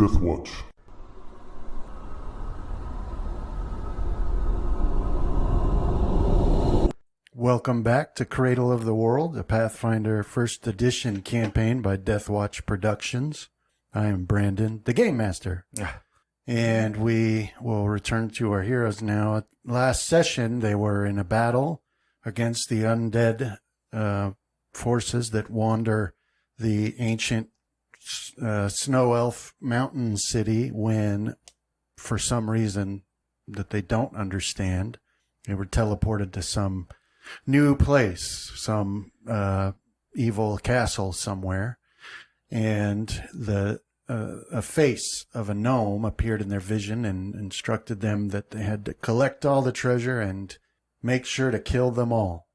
Death Watch. Welcome back to Cradle of the World, a Pathfinder First Edition campaign by Death Watch Productions. I am Brandon, the Game Master. And we will return to our heroes now. Last session, they were in a battle against the undead forces that wander the ancient snow elf mountain city when, for some reason that they don't understand, they were teleported to some new place, some evil castle somewhere, and a face of a gnome appeared in their vision and instructed them that they had to collect all the treasure and make sure to kill them all.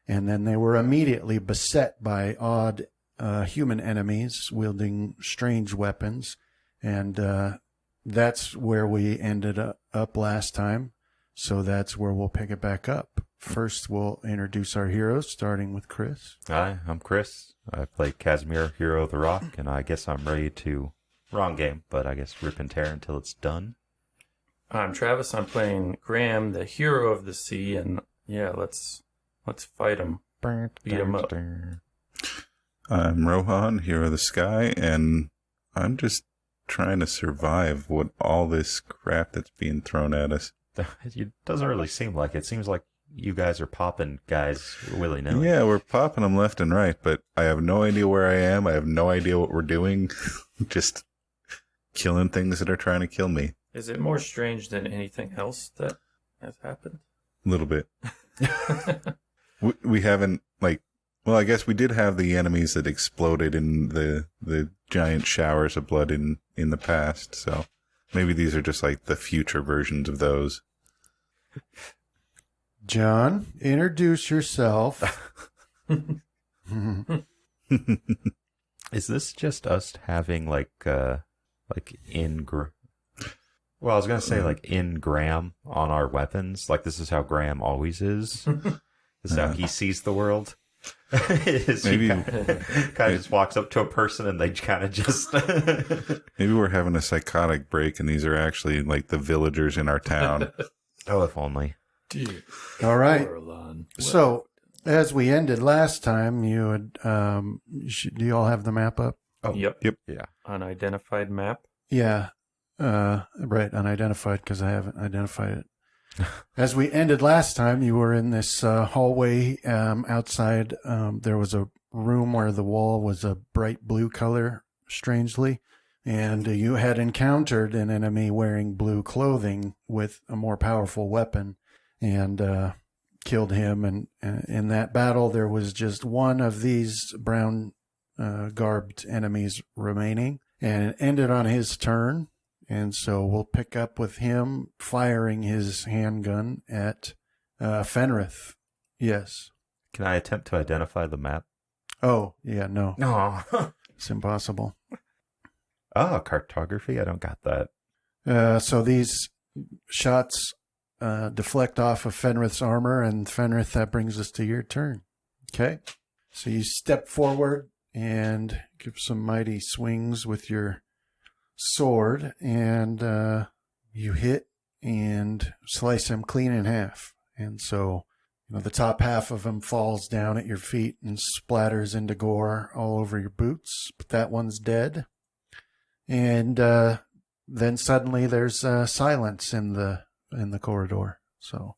And then they were immediately beset by odd human enemies wielding strange weapons, and that's where we ended up last time. So that's where we'll pick it back up. First, we'll introduce our heroes, starting with Chris. Hi, I'm Chris. I play Casimir, Hero of the Rock, and I guess I'm ready to... Wrong game, but I guess rip and tear until it's done. I'm Travis. I'm playing Graham, the Hero of the Sea, and yeah, let's fight him. Beat him up. I'm Rohan, Hero of the Sky, and I'm just trying to survive with all this crap that's being thrown at us. It doesn't really seem like it. It seems like you guys are popping guys willy-nilly. Yeah, we're popping them left and right, but I have no idea where I am. I have no idea what we're doing. Just killing things that are trying to kill me. Is it more strange than anything else that has happened? A little bit. we haven't, well, I guess we did have the enemies that exploded in the giant showers of blood in the past, so maybe these are just like the future versions of those. John, introduce yourself. Is this just us having well, I was going to say in Graham on our weapons. Like this is how Graham always is. This is how he sees the world. Maybe kind of just walks up to a person and they kind of just... Maybe we're having a psychotic break and these are actually like the villagers in our town. Oh, if only. All right. So, as we ended last time, you had, do you all have the map up? Oh, yep. Yeah. Unidentified map. Yeah. Right. Unidentified because I haven't identified it. As we ended last time, you were in this hallway outside. There was a room where the wall was a bright blue color, strangely, and you had encountered an enemy wearing blue clothing with a more powerful weapon and killed him. And in that battle, there was just one of these brown garbed enemies remaining, and it ended on his turn. And so we'll pick up with him firing his handgun at Fenrith. Yes. Can I attempt to identify the map? Oh, yeah, no. No. It's impossible. Oh, cartography? I don't got that. So these shots deflect off of Fenrith's armor, and Fenrith, that brings us to your turn. Okay. So you step forward and give some mighty swings with your sword, and you hit and slice him clean in half. And so, the top half of him falls down at your feet and splatters into gore all over your boots, but that one's dead. And then suddenly there's silence in the corridor. So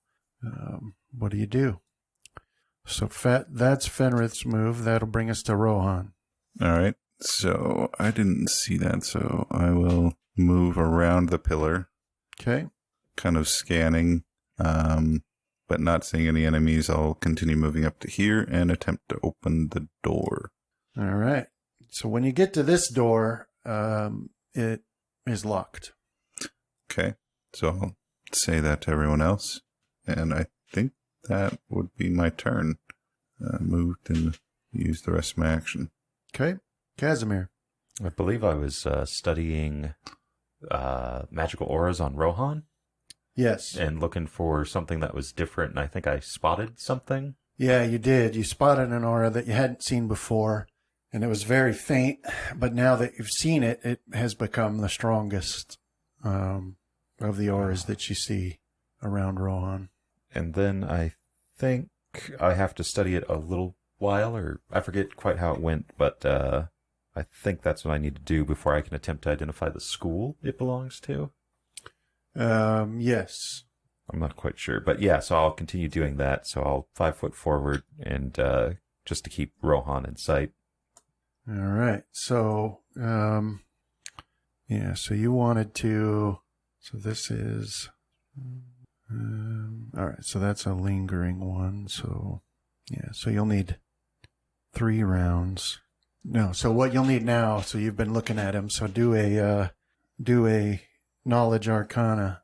what do you do? So that's Fenrith's move. That'll bring us to Rohan. All right. So I didn't see that, so I will move around the pillar. Okay. Kind of scanning, but not seeing any enemies. I'll continue moving up to here and attempt to open the door. All right. So when you get to this door, it is locked. Okay. So I'll say that to everyone else, and I think that would be my turn. Moved and used the rest of my action. Okay. Casimir. I believe I was studying magical auras on Rohan. Yes. And looking for something that was different, and I think I spotted something. Yeah, you did. You spotted an aura that you hadn't seen before, And it was very faint, but now that you've seen it, it has become the strongest of the auras that you see around Rohan. And then I think I have to study it a little while, or I forget quite how it went, but I think that's what I need to do before I can attempt to identify the school it belongs to. Yes. I'm not quite sure, but yeah, so I'll continue doing that. So I'll 5 foot forward and just to keep Rohan in sight. All right. So, yeah, so you wanted to, so this is, all right, so that's a lingering one. So, yeah, so you'll need 3 rounds. No, so what you'll need now, so you've been looking at him, so do a knowledge arcana.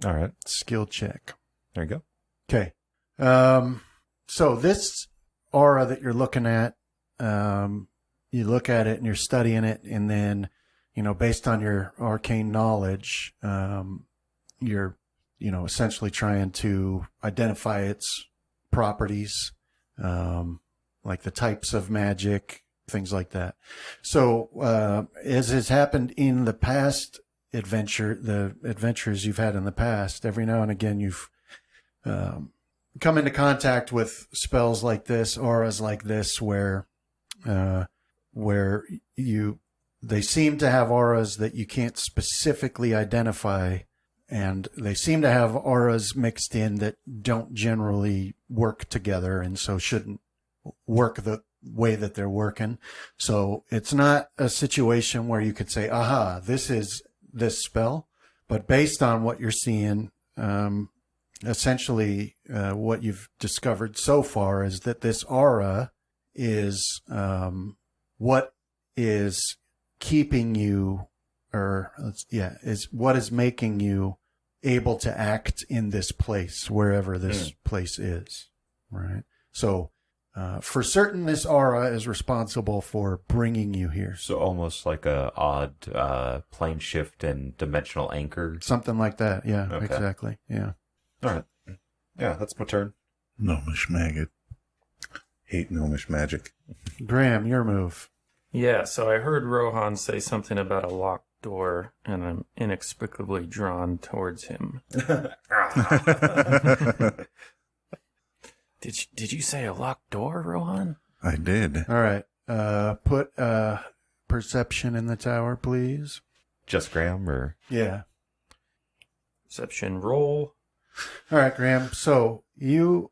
All right. Skill check. There you go. Okay. So this aura that you're looking at, you look at it and you're studying it, and then, based on your arcane knowledge, you're, essentially trying to identify its properties, like the types of magic, things like that. So, as has happened in the past the adventures you've had in the past, every now and again you've come into contact with spells like this, auras like this, where they seem to have auras that you can't specifically identify, and they seem to have auras mixed in that don't generally work together, and so shouldn't work the way that they're working. So it's not a situation where you could say, aha, this is this spell, but based on what you're seeing, essentially what you've discovered so far is that this aura is what is keeping you, is what is making you able to act in this place, wherever this place is, right? So for certain, this aura is responsible for bringing you here. So almost like a odd plane shift and dimensional anchor. Something like that. Yeah, Okay. Exactly. Yeah. All right. Yeah, that's my turn. Gnomish maggot. Hate gnomish magic. Graham, your move. Yeah, so I heard Rohan say something about a locked door, and I'm inexplicably drawn towards him. Did you say a locked door, Rohan? I did. All right. Put perception in the tower, please. Just Graham, or? Yeah. Perception roll. All right, Graham. So you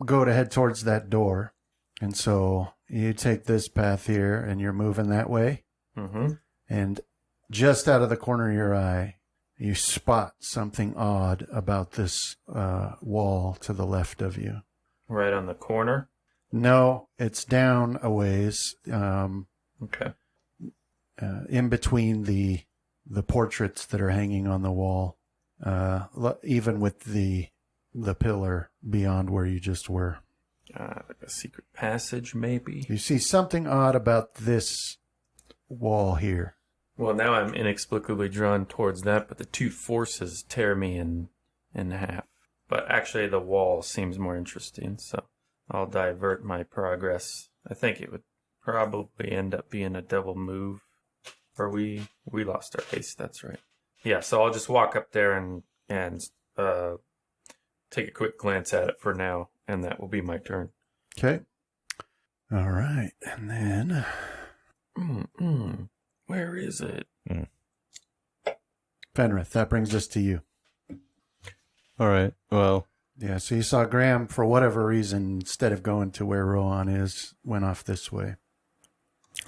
go to head towards that door, and so you take this path here, and you're moving that way. Mm-hmm. And just out of the corner of your eye, you spot something odd about this wall to the left of you. Right on the corner? No, it's down a ways. Okay. In between the portraits that are hanging on the wall, even with the pillar beyond where you just were. Like a secret passage, maybe? You see something odd about this wall here. Well, now I'm inexplicably drawn towards that, but the two forces tear me in half. But actually, the wall seems more interesting, so I'll divert my progress. I think it would probably end up being a double move. Or we lost our haste, that's right. Yeah, so I'll just walk up there and take a quick glance at it for now, and that will be my turn. Okay. All right. And then... Where is it? Fenrith, that brings us to you. All right. Well, Yeah, so you saw Graham, for whatever reason, instead of going to where Rohan is, went off this way.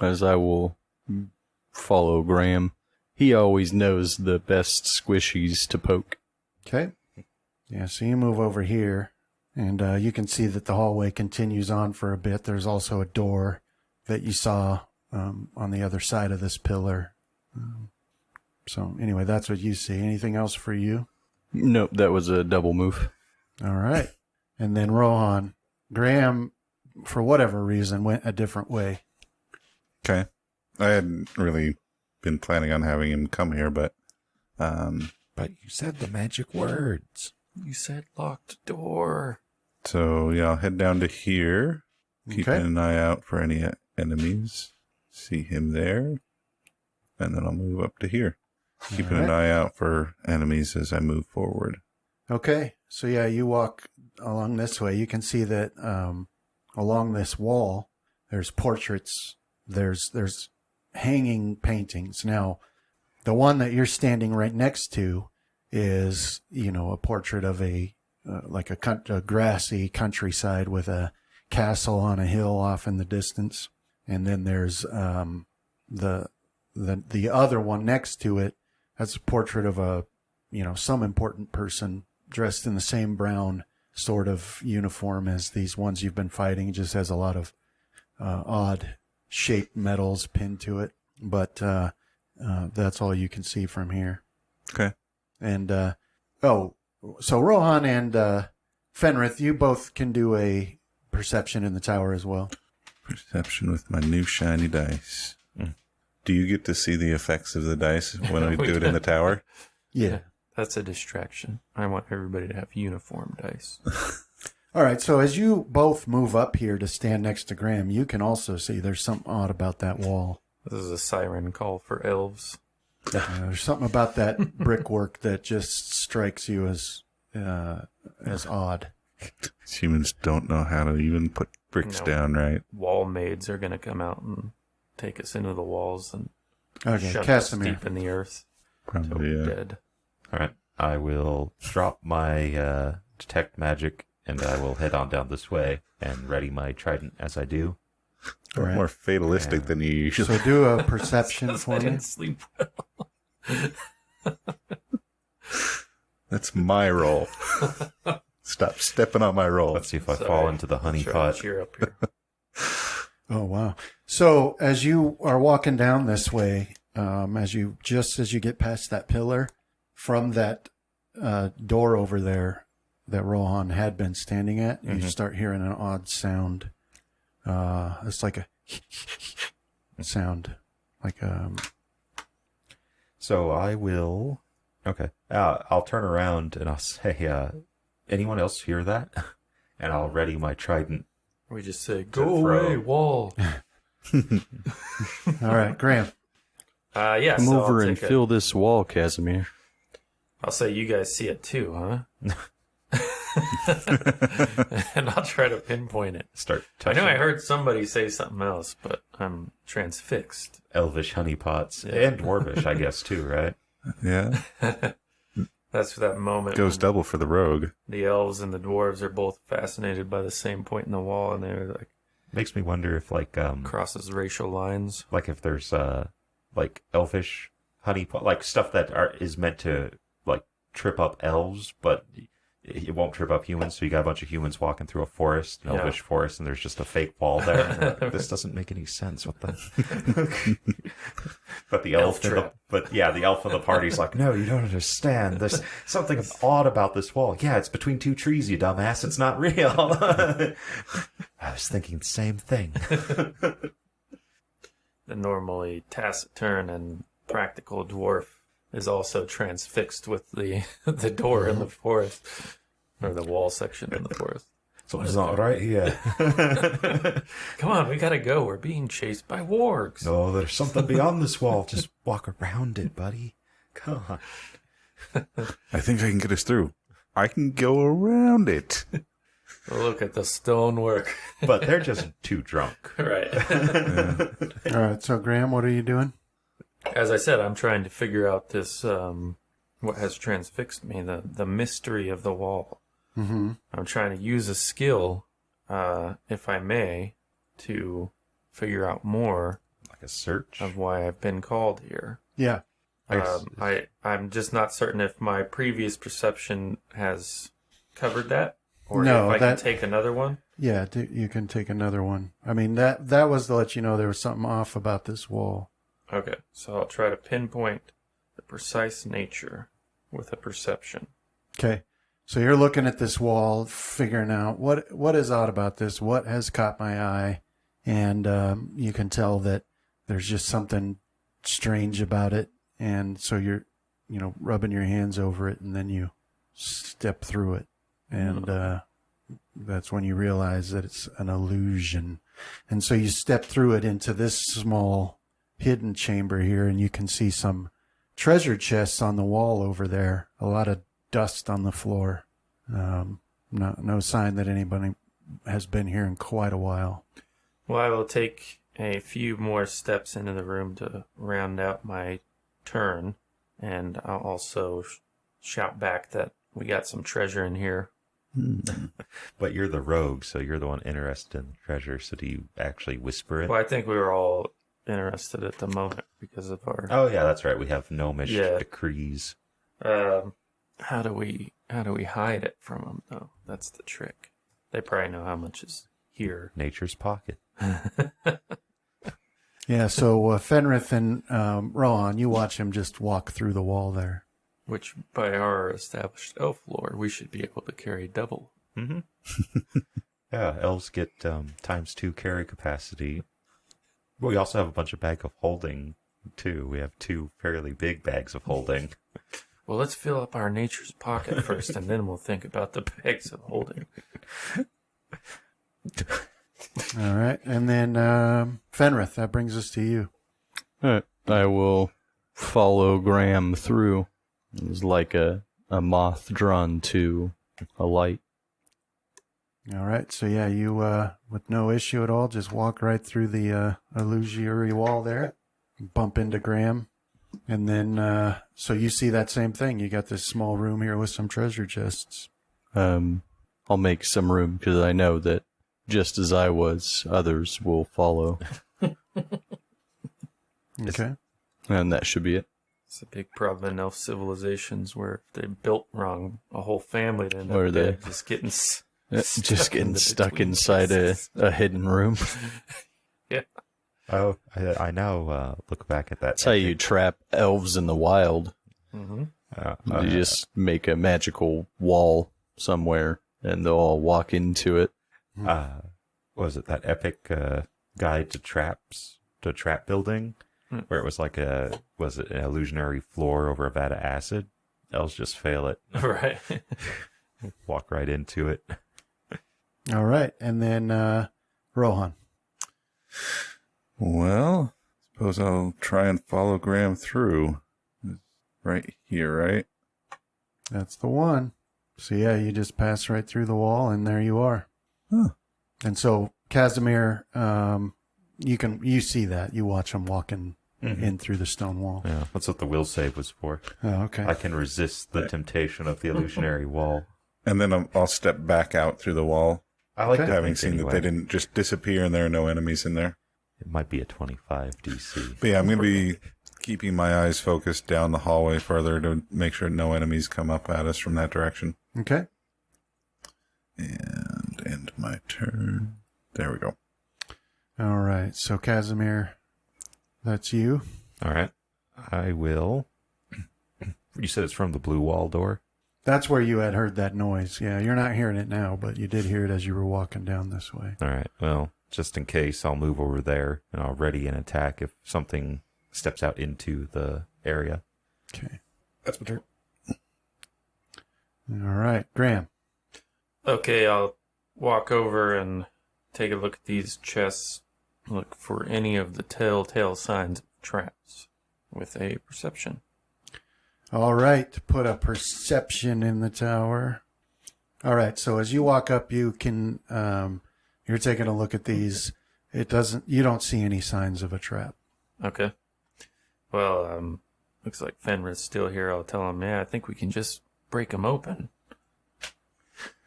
as I will follow Graham, he always knows the best squishies to poke. Okay. Yeah, so you move over here, and you can see that the hallway continues on for a bit. There's also a door that you saw on the other side of this pillar. So anyway, that's what you see. Anything else for you? Nope, that was a double move. All right. And then Rohan. Graham, for whatever reason, went a different way. Okay. I hadn't really been planning on having him come here, but But you said the magic words. You said locked door. so yeah, I'll head down to here, keeping Okay. an eye out for any enemies. See him there. And then I'll move up to here. Keeping All an right. eye out for enemies as I move forward. Okay. So yeah, you walk along this way. You can see that along this wall, there's portraits. There's hanging paintings. Now, the one that you're standing right next to is, a portrait of a grassy countryside with a castle on a hill off in the distance. And then there's the other one next to it. That's a portrait of some important person dressed in the same brown sort of uniform as these ones you've been fighting. It just has a lot of odd shaped medals pinned to it. But that's all you can see from here. Okay. And, so Rohan and Fenrith, you both can do a perception in the tower as well. Perception with my new shiny dice. Do you get to see the effects of the dice when we do it in the tower? Yeah. That's a distraction. I want everybody to have uniform dice. All right. So as you both move up here to stand next to Graham, you can also see there's something odd about that wall. This is a siren call for elves. There's something about that brickwork that just strikes you as odd. Humans don't know how to even put bricks No. down right. Wall maids are going to come out and take us into the walls and Okay, shove us Casimir. deep in the earth till Probably, we're dead. All right. I will drop my detect magic, and I will head on down this way and ready my trident as I do. All right. More fatalistic than you usually. So do a perception for I me. didn't sleep well. That's my roll. Stop stepping on my roll. Let's see if I Sorry. fall into the honey Try to pot. cheer up here. Oh, wow. So as you are walking down this way, as you get past that pillar, from that door over there that Rohan had been standing at, you start hearing an odd sound. It's like a sound. Like So I will. Okay. I'll turn around and I'll say, anyone else hear that? And I'll ready my trident. We just say, To go throw. away, wall. all right, Graham. Yeah, Come so over I'll and take fill this wall, Casimir. I'll say you guys see it too, huh? And I'll try to pinpoint it. Start I touching know I heard somebody say something else, but I'm transfixed. elvish honeypots and dwarvish, I guess, too, right? Yeah. That's that moment Goes when double for the rogue. the elves and the dwarves are both fascinated by the same point in the wall, and they're like Makes me wonder if, crosses racial lines. like if there's, elfish honeypot, like stuff that is meant to, trip up elves, but it won't trip up humans. So you got a bunch of humans walking through a forest, an elvish forest, and there's just a fake wall there. Like, this doesn't make any sense. What the? But the elf, trip. the elf of the party's like, no, you don't understand. There's something odd about this wall. Yeah, it's between two trees, you dumbass. It's not real. I was thinking the same thing. The normally taciturn and practical dwarf is also transfixed with the door in the forest, or the wall section in the forest. Something's not right here. Come on, we gotta go. We're being chased by wargs. No, there's something beyond this wall. Just walk around it, buddy. Come on. I think I can get us through. I can go around it. Look at the stonework. But they're just too drunk. Right. All right. So Graham, what are you doing? As I said, I'm trying to figure out this, what has transfixed me, the mystery of the wall. Mm-hmm. I'm trying to use a skill, if I may, to figure out more Like a search. of why I've been called here. Yeah. I'm just not certain if my previous perception has covered that, or No, if I that- can take another one. Yeah. You can take another one. I mean, that was to let you know there was something off about this wall. Okay, so I'll try to pinpoint the precise nature with a perception. Okay. So you're looking at this wall, figuring out what is odd about this, what has caught my eye, and you can tell that there's just something strange about it. And so you're, rubbing your hands over it, and then you step through it, and that's when you realize that it's an illusion. And so you step through it into this small hidden chamber here, and you can see some treasure chests on the wall over there. A lot of dust on the floor. No sign that anybody has been here in quite a while. Well, I will take a few more steps into the room to round out my turn, and I'll also shout back that we got some treasure in here. But you're the rogue, so you're the one interested in the treasure. So do you actually whisper it? Well, I think we were all interested at the moment because of our... Oh yeah, that's right. We have gnomish Yeah. decrees. How do we hide it from them, though? That's the trick. They probably know how much is here. Nature's pocket. Yeah, so Fenrith and Rohan, you watch him just walk through the wall there. Which, by our established elf lore, we should be able to carry double. Mm-hmm. Yeah, elves get ×2 carry capacity. But we also have a bunch of bag of holding, too. We have 2 fairly big bags of holding. Well, let's fill up our nature's pocket first, and then we'll think about the bags of holding. All right, and then Fenrith, that brings us to you. All right. I will follow Graham through. It's like a moth drawn to a light. All right, so yeah, you, with no issue at all, just walk right through the illusory wall there, bump into Graham, and then, so you see that same thing. You got this small room here with some treasure chests. I'll make some room because I know that just as I was, others will follow. Okay. And that should be it. It's a big problem in elf civilizations where if they built wrong, a whole family would end Or up they- dead, just getting Just getting in stuck between inside chests. a hidden room. Yeah. Oh, I now look back at that. That's how you trap elves in the wild. Mm-hmm. You just make a magical wall somewhere, and they'll all walk into it. What was it, that epic guide to traps, to trap building, where it was like was it an illusionary floor over a vat of acid? Elves just fail it. Right. Walk right into it. All right, and then Rohan. Well, suppose I'll try and follow Graham through. Right here, right? That's the one. So yeah, you just pass right through the wall, and there you are. Huh. And so Casimir, you see that. You watch him walking in through the stone wall. Yeah, that's what the will save was for. Oh, okay. I can resist the temptation of the illusionary wall. And then I'll step back out through the wall, I like Okay. to having think seen anyway. that they didn't just disappear and there are no enemies in there. It might be a 25 DC. But yeah, I'm going to be keeping my eyes focused down the hallway further to make sure no enemies come up at us from that direction. Okay. And end my turn. There we go. All right. So Casimir, that's you. All right. I will. You said it's from the blue wall door? That's where you had heard that noise. Yeah, you're not hearing it now, but you did hear it as you were walking down this way. All right. Well, just in case, I'll move over there and I'll ready an attack if something steps out into the area. Okay. That's my turn. All right. Graham. Okay, I'll walk over and take a look at these chests. Look for any of the telltale signs of traps with a perception. All right. Put a perception in the tower. All right. So as you walk up, you can, you're taking a look at these. You don't see any signs of a trap. Okay. Well, looks like Fenrir's still here. I'll tell him, yeah, I think we can just break them open.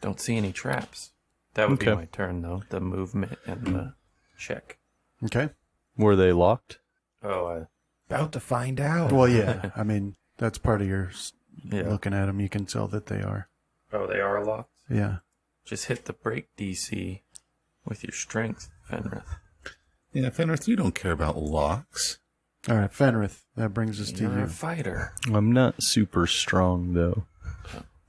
Don't see any traps. That would be Okay. my turn, though. The movement and the check. Okay. Were they locked? Oh, About to find out. Well, yeah. I mean, that's part of your yeah. looking at them. You can tell that they are. Oh, they are locked? Yeah. Just hit the break DC with your strength, Fenrir. Yeah, Fenrith, you don't care about locks. All right. Fenrith, that brings us to You're you. a fighter. I'm not super strong, though.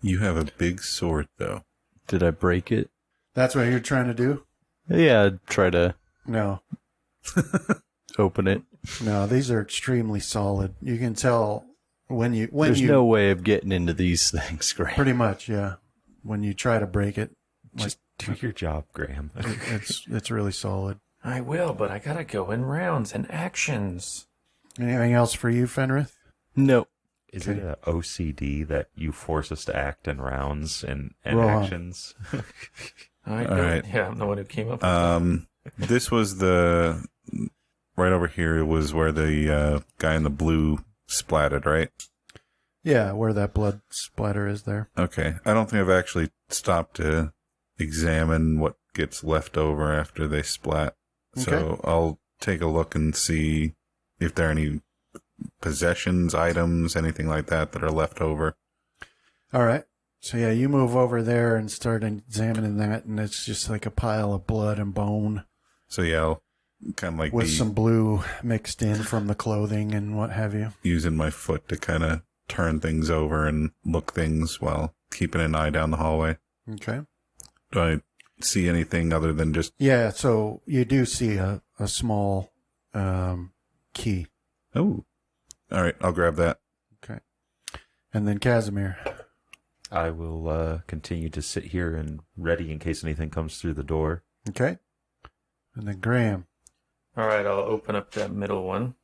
You have a big sword, though. Did I break it? That's what you're trying to do? Yeah, I'd try to No. open it. No, these are extremely solid. You can tell when There's no way of getting into these things, Graham. pretty much, yeah. When you try to break it, Just do your job, Graham. it's really solid. I will, but I gotta go in rounds and actions. Anything else for you, Fenrith? Nope. Is it a OCD that you force us to act in rounds and Rohan. actions? I All right. Yeah, I'm the one who came up with that. This was the right over here was where the guy in the blue splatted, right? Yeah, where that blood splatter is there. Okay. I don't think I've actually stopped to examine what gets left over after they splat. So Okay. I'll take a look and see if there are any possessions, items, anything like that that are left over. All right. So yeah, you move over there and start examining that, and it's just like a pile of blood and bone So yeah, I'll kind of like with be some blue mixed in from the clothing and what have you. using my foot to kind of turn things over and look things while keeping an eye down the hallway. Okay. Do I see anything other than just... Yeah, so you do see a small key. Oh, all right, I'll grab that. Okay. And then Casimir. I will continue to sit here and ready in case anything comes through the door. Okay. And then Graham. All right, I'll open up that middle one.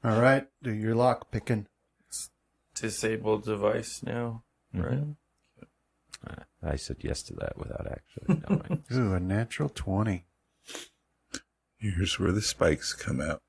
All right. Do your lock picking. Disabled device now, right? I said yes to that without actually knowing. Ooh, a natural 20. Here's where the spikes come out.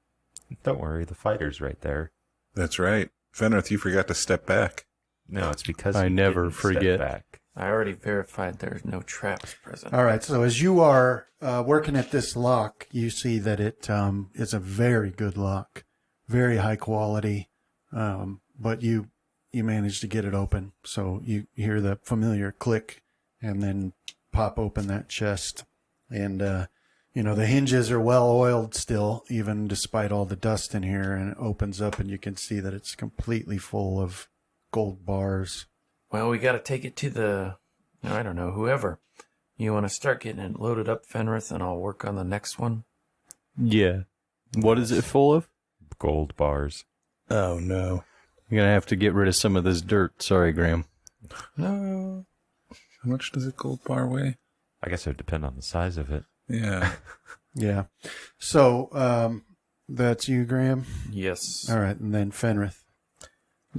Don't worry, the fighter's right there. That's right. Fenrith, you forgot to step back. No, it's because I you never didn't step forget. back. I already verified there's no traps present. All right. So as you are working at this lock, you see that it is a very good lock, very high quality. But you managed to get it open. So you hear the familiar click and then pop open that chest. And, the hinges are well oiled still, even despite all the dust in here. And it opens up and you can see that it's completely full of gold bars. Well, we got to take it to whoever. You want to start getting it loaded up, Fenrith, and I'll work on the next one? Yeah. What is it full of? Gold bars. Oh, no. You're going to have to get rid of some of this dirt. Sorry, Graham. No. How much does a gold bar weigh? I guess it would depend on the size of it. Yeah. Yeah. So that's you, Graham? Yes. All right. And then Fenrith.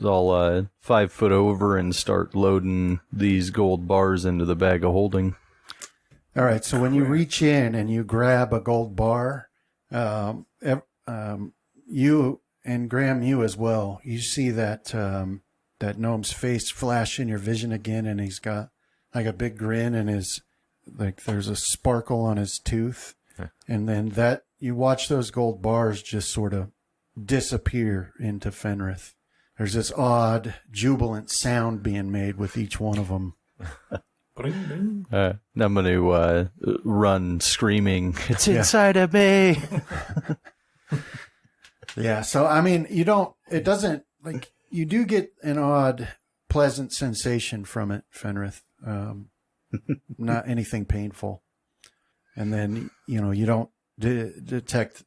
I'll 5 foot over and start loading these gold bars into the bag of holding. All right. So when you reach in and you grab a gold bar, you and Graham, you as well, you see that that gnome's face flash in your vision again, and he's got like a big grin, and there's a sparkle on his tooth, and then you watch those gold bars just sort of disappear into Fenrith. There's this odd, jubilant sound being made with each one of them. Bring. I'm going to run screaming, "It's inside of me!" Yeah, so, I mean, you do get an odd, pleasant sensation from it, Fenrith. Not anything painful. And then, you don't detect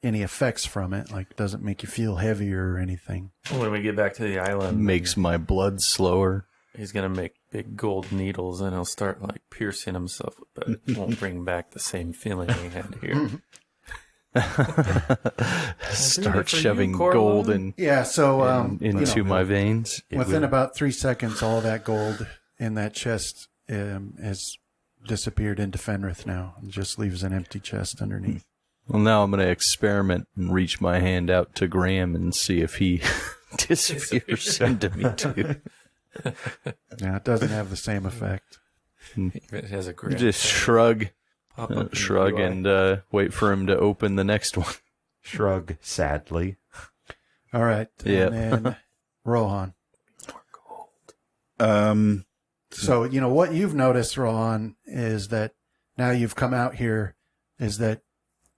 any effects from it, like it doesn't make you feel heavier or anything. When we get back to the island, Makes my blood slower. he's going to make big gold needles and he'll start like piercing himself, but it won't bring back the same feeling he had here. Start for you, shaving Corlon. gold into my veins. Within about 3 seconds, all that gold in that chest has disappeared into Fenrith now. It just leaves an empty chest underneath. Well, now I'm going to experiment and reach my hand out to Graham and see if he disappears into me too. Yeah, it doesn't have the same effect. It has a great Just shrug, pop up in the shrug, UI. and wait for him to open the next one. Shrug sadly. All right. Yeah. And then Rohan. Um, So, what you've noticed, Rohan, is that now you've come out here, is that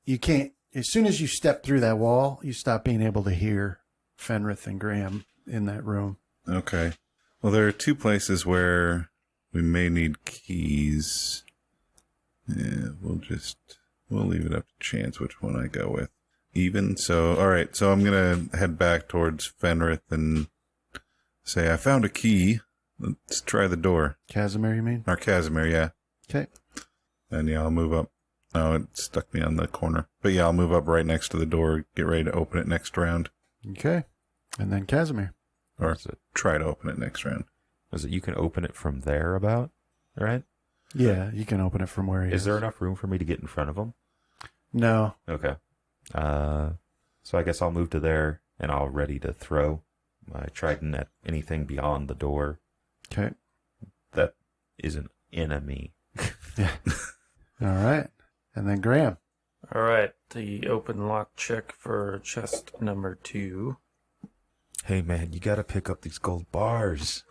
you can't, as soon as you step through that wall, you stop being able to hear Fenrith and Graham in that room. okay. Well, there are 2 places where we may need keys. Yeah, we'll leave it up to chance which one I go with. Even. So, all right. So I'm going to head back towards Fenrith and say, I found a key. Let's try the door. Casimir, you mean? Or Casimir, yeah. Okay. And yeah, I'll move up No, it stuck me on the corner. But yeah, I'll move up right next to the door, get ready to open it next round. Okay. And then Casimir. Or try to open it next round. Is it you can open it from there about, right? Yeah, you can open it from where he is. Is there enough room for me to get in front of him? No. Okay. So I guess I'll move to there, and I'll ready to throw my trident at anything beyond the door Okay. that is an enemy. Yeah. All right. And then Graham. All right, the open lock check for chest number 2. Hey man, you gotta pick up these gold bars.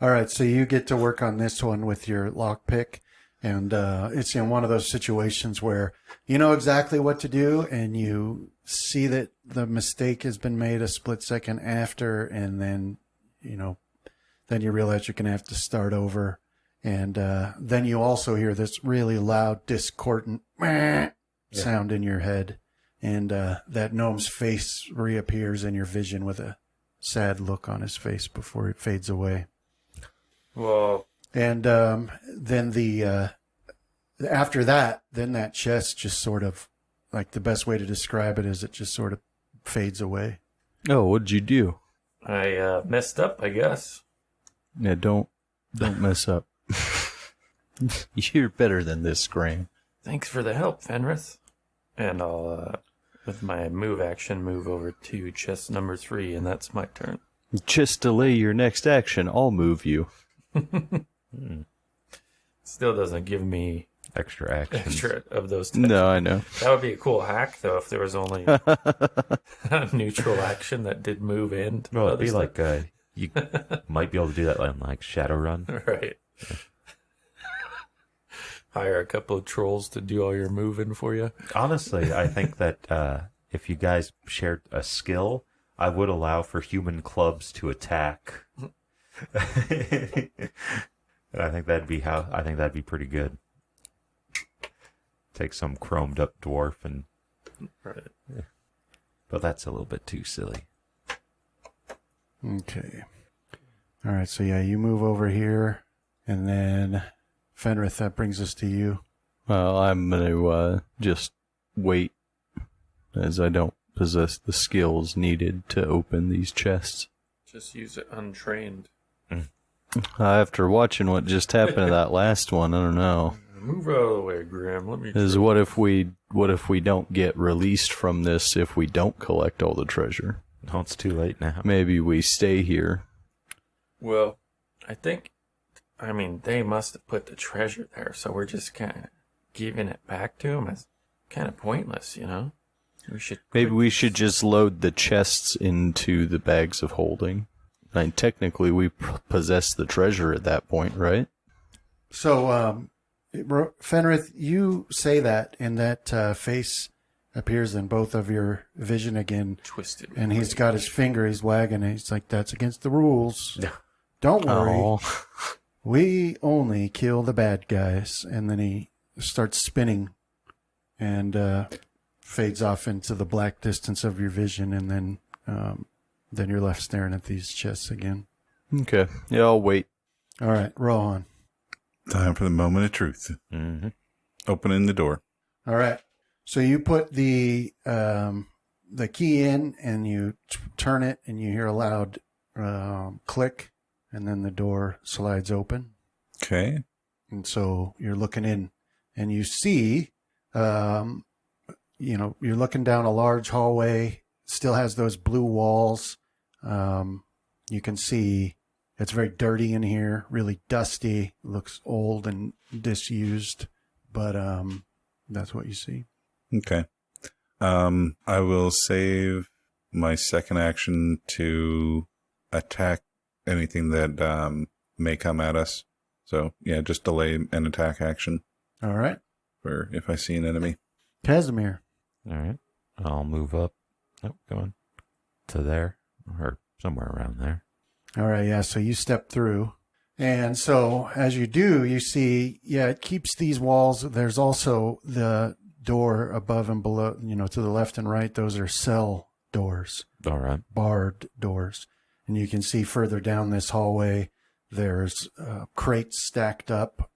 All right, so you get to work on this one with your lockpick, and it's in one of those situations where you know exactly what to do, and you see that the mistake has been made a split second after, and then then you realize you're going to have to start over, and then you also hear this really loud, discordant sound in your head, and that gnome's face reappears in your vision with a sad look on his face before it fades away. Well, And then after that, then that chest just sort of, like the best way to describe it is it just sort of fades away. Oh, what'd you do? I messed up, I guess. Yeah, don't mess up. You're better than this, Graham. Thanks for the help, Fenris. And I'll, with my move action, move over to chest number 3, and that's my turn. Just delay your next action. I'll move you. Still doesn't give me Extra action. extra of those. No, I know. That would be a cool hack, though, if there was only a neutral action that did move and. Well, it'd be stuff. like you might be able to do that on like Shadowrun. Right. Hire a couple of trolls to do all your moving for you. Honestly, I think that if you guys shared a skill, I would allow for human clubs to attack. And I think that'd be pretty good. Take some chromed up dwarf and. Right. But that's a little bit too silly. Okay. All right, so yeah, you move over here, and then Fenrith, that brings us to you. Well, I'm going to just wait, as I don't possess the skills needed to open these chests. Just use it untrained. After watching what just happened to that last one, I don't know. Move out of the way, Graham. Let me. Is what if we don't get released from this if we don't collect all the treasure? No, it's too late now. Maybe we stay here. Well, I mean, they must have put the treasure there, so we're just kind of giving it back to them. It's kind of pointless, you know? Maybe we should just load the chests into the bags of holding. I mean, technically, we possess the treasure at that point, right? So, Fenrith, you say that, and that face appears in both of your vision again. Twisted. And he's got his finger, he's wagging, and he's like, that's against the rules. Don't worry. Oh. We only kill the bad guys. And then he starts spinning and fades off into the black distance of your vision, and then you're left staring at these chests again. Okay. Yeah, I'll wait. All right, Rohan. Time for the moment of truth. Mm-hmm. Opening the door. All right. So you put the key in, and you turn it, and you hear a loud click, and then the door slides open. Okay. And so you're looking in, and you see, you're looking down a large hallway. Still has those blue walls. You can see it's very dirty in here, really dusty. Looks old and disused, but that's what you see. Okay. I will save my second action to attack anything that may come at us. So, yeah, just delay an attack action All right. for if I see an enemy. Casimir. All right. I'll move up. Oh, going to there or somewhere around there. All right, yeah, so you step through. And so as you do, you see, yeah, it keeps these walls. There's also the door above and below, to the left and right. Those are cell doors, All right. barred doors. And you can see further down this hallway, there's crates stacked up.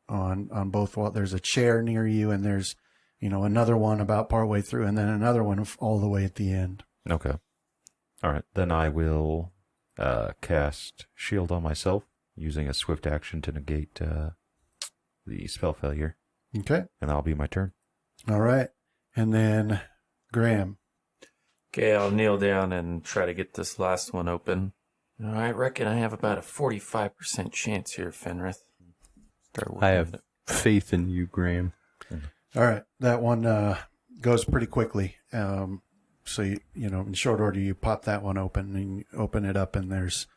on both walls. There's a chair near you, and there's, another one about partway through, and then another one all the way at the end. Okay. All right. Then I will cast Shield on myself, using a swift action to negate the spell failure. Okay. And that'll be my turn. All right. And then Graham. Okay, I'll kneel down and try to get this last one open. I reckon I have about a 45% chance here, Fenrith. I have faith in you, Graham. All right. That one goes pretty quickly. So, in short order, you pop that one open and you open it up, and there's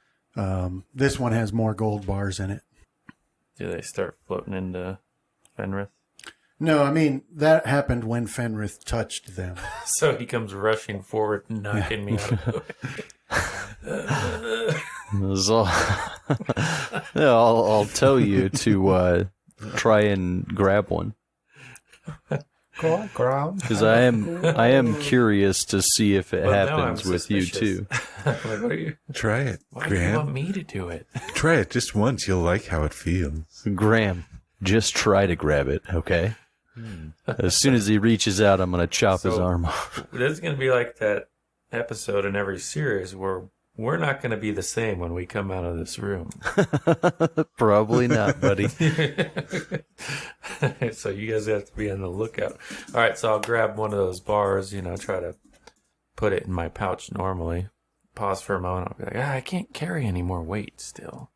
this one has more gold bars in it. Do they start floating into Fenrith? No, I mean, that happened when Fenrith touched them. So he comes rushing forward, knocking me out of the way. Yeah, I'll tell you to try and grab one. Go on, ground. Because I am curious to see if it happens with you too. Like, what are you? Try it, Why do you Graham. want me to do it? Try it just once. You'll like how it feels. Graham, just try to grab it, okay? As soon as he reaches out, I'm going to chop his arm off. This is going to be like that episode in every series where we're not going to be the same when we come out of this room. Probably not, buddy. So you guys have to be on the lookout. All right, so I'll grab one of those bars, try to put it in my pouch normally. Pause for a moment. I'll be like, I can't carry any more weight still.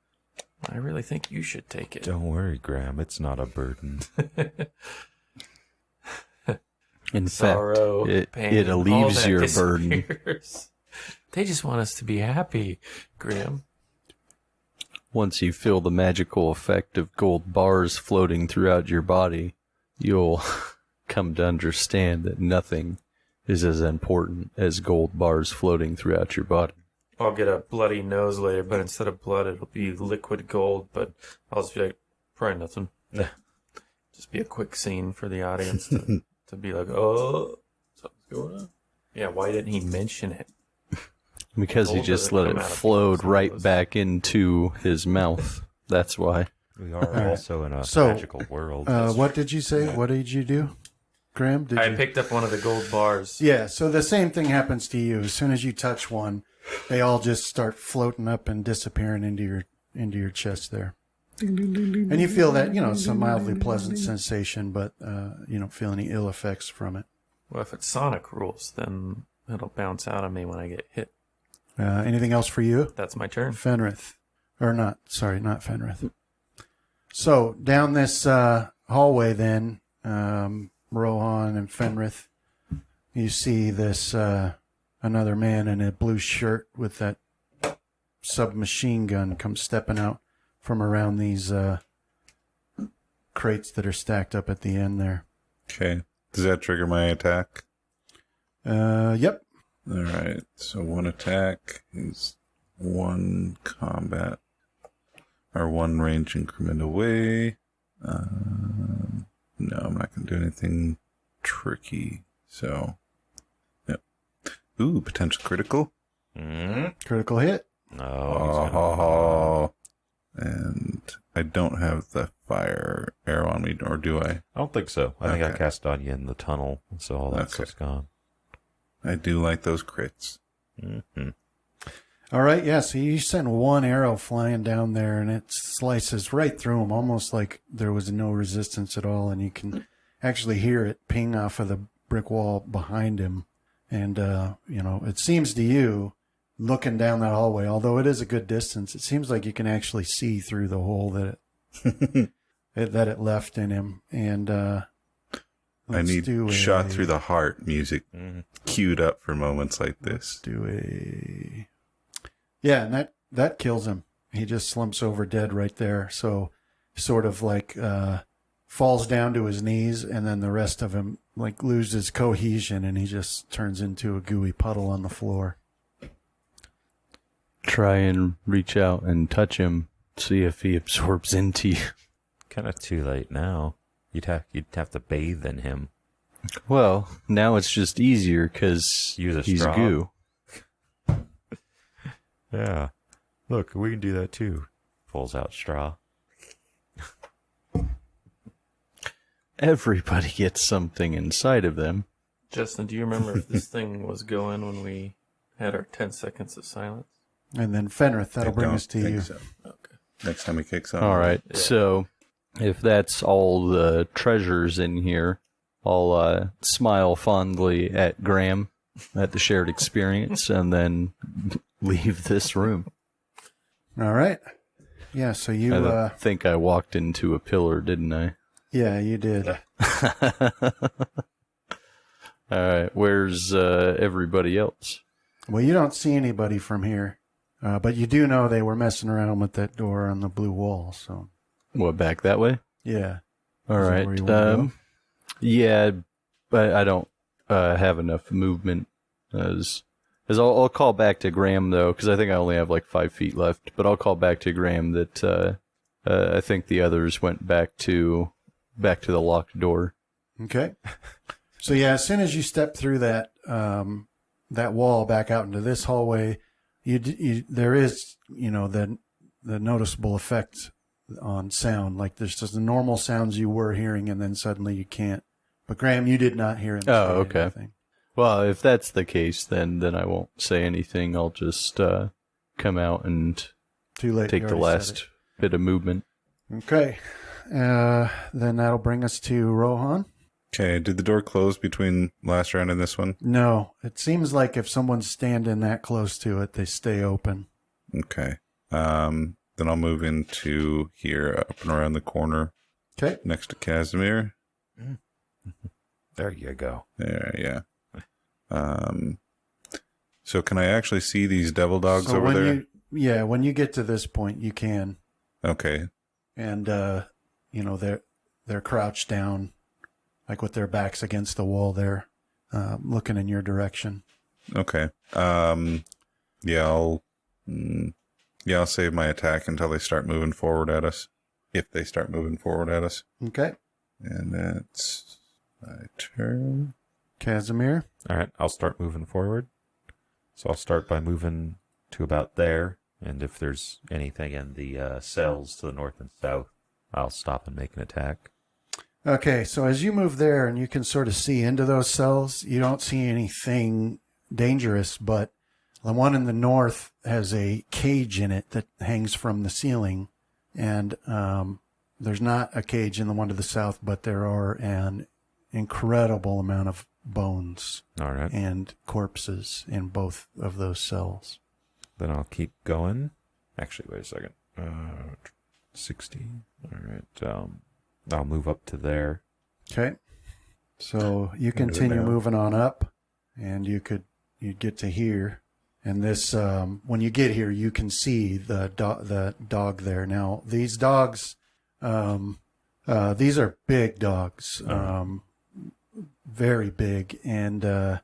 I really think you should take it. Don't worry, Graham. It's not a burden. In Sorrow, fact, pain, it all allevies that your burden. disappears. They just want us to be happy, Graham. Once you feel the magical effect of gold bars floating throughout your body, you'll come to understand that nothing is as important as gold bars floating throughout your body. I'll get a bloody nose later, but instead of blood, it'll be liquid gold, but I'll just be like, probably nothing. Just be a quick scene for the audience to be like, oh, something's going on. Yeah, why didn't he mention it? Because he Gold just doesn't let come it out of float people's right nose. back into his mouth. That's why. We are also in a So, magical world. What did you say? What did you do, Graham? Did I you? picked up one of the gold bars. Yeah, so the same thing happens to you. As soon as you touch one, they all just start floating up and disappearing into your chest there. And you feel that, it's a mildly pleasant sensation, but you don't feel any ill effects from it. Well, if it's sonic rules, then it'll bounce out of me when I get hit. Anything else for you? That's my turn. Fenrith. Or not Fenrith. So, down this hallway then, Rohan and Fenrith, you see this another man in a blue shirt with that submachine gun come stepping out from around these crates that are stacked up at the end there. Okay. Does that trigger my attack? Yep. All right. So one attack is one combat or one range increment away. No, I'm not going to do anything tricky. So, yep. Ooh, potential critical. Critical hit. No. And I don't have the fire arrow on me, or do I? I don't think so. I think I Okay. cast on you in the tunnel, so all that Okay. stuff's gone. I do like those crits. Mm-hmm. All right, yeah, so you send one arrow flying down there, and it slices right through him, almost like there was no resistance at all, and you can actually hear it ping off of the brick wall behind him. And, it seems to you, looking down that hallway, although it is a good distance, it seems like you can actually see through the hole that it left in him. And I let's need do shot a- through the heart music queued up for moments like this. Do a yeah, and that kills him. He just slumps over dead right there. So sort of like falls down to his knees, and then the rest of him like loses cohesion, and he just turns into a gooey puddle on the floor. Try and reach out and touch him, see if he absorbs into you. Kind of too late now. You'd have to bathe in him. Well, now it's just easier because Use a he's straw. goo. Yeah. Look, we can do that too. Pulls out straw. everybody gets something inside of them. Justin, do you remember if this thing was going when we had our 10 seconds of silence? And then Fenrith, that'll bring us to you. So. Okay. Next time he kicks on. All right. Yeah. So if that's all the treasures in here, I'll smile fondly at Graham at the shared experience and then leave this room. All right. Yeah, so you... I think I walked into a pillar, didn't I? yeah, you did. All right. Where's everybody else? Well, you don't see anybody from here. But you do know they were messing around with that door on the blue wall, so... What, back that way? Yeah. All Is that right. where you wanna go? Yeah, but I don't have enough movement. As I'll call back to Graham, though, because I think I only have like 5 feet left. But I'll call back to Graham that I think the others went back to the locked door. Okay. So yeah, as soon as you step through that wall back out into this hallway, there is, the noticeable effect on sound. Like there's just the normal sounds you were hearing, and then suddenly you can't. But Graham, you did not hear him say okay. anything. Well, if that's the case, then I won't say anything. I'll just come out and Too late. take you the already said last bit of movement. it. Okay. Then that'll bring us to Rohan. Okay, did the door close between last round and this one? No, it seems like if someone's standing that close to it, they stay open. Okay. Then I'll move into here, up and around the corner, Okay. next to Casimir. There you go. There, yeah. So can I actually see these devil dogs So over when there? when you get to this point, you can, Okay. and they're crouched down, like with their backs against the wall. There, looking in your direction. Okay. I'll save my attack until they start moving forward at us. If they start moving forward at us. Okay. And that's my turn. Casimir. All right, I'll start moving forward. So I'll start by moving to about there, and if there's anything in the cells to the north and south, I'll stop and make an attack. Okay, so as you move there and you can sort of see into those cells, you don't see anything dangerous, but the one in the north has a cage in it that hangs from the ceiling, and there's not a cage in the one to the south, but there are an incredible amount of bones All right. and corpses in both of those cells. Then I'll keep going. Actually, wait a second. 60. All right. I'll move up to there. Okay. So you Into the continue middle. moving up, and you'd get to here. And this, when you get here, you can see the dog there. Now, these dogs, these are big dogs, very big and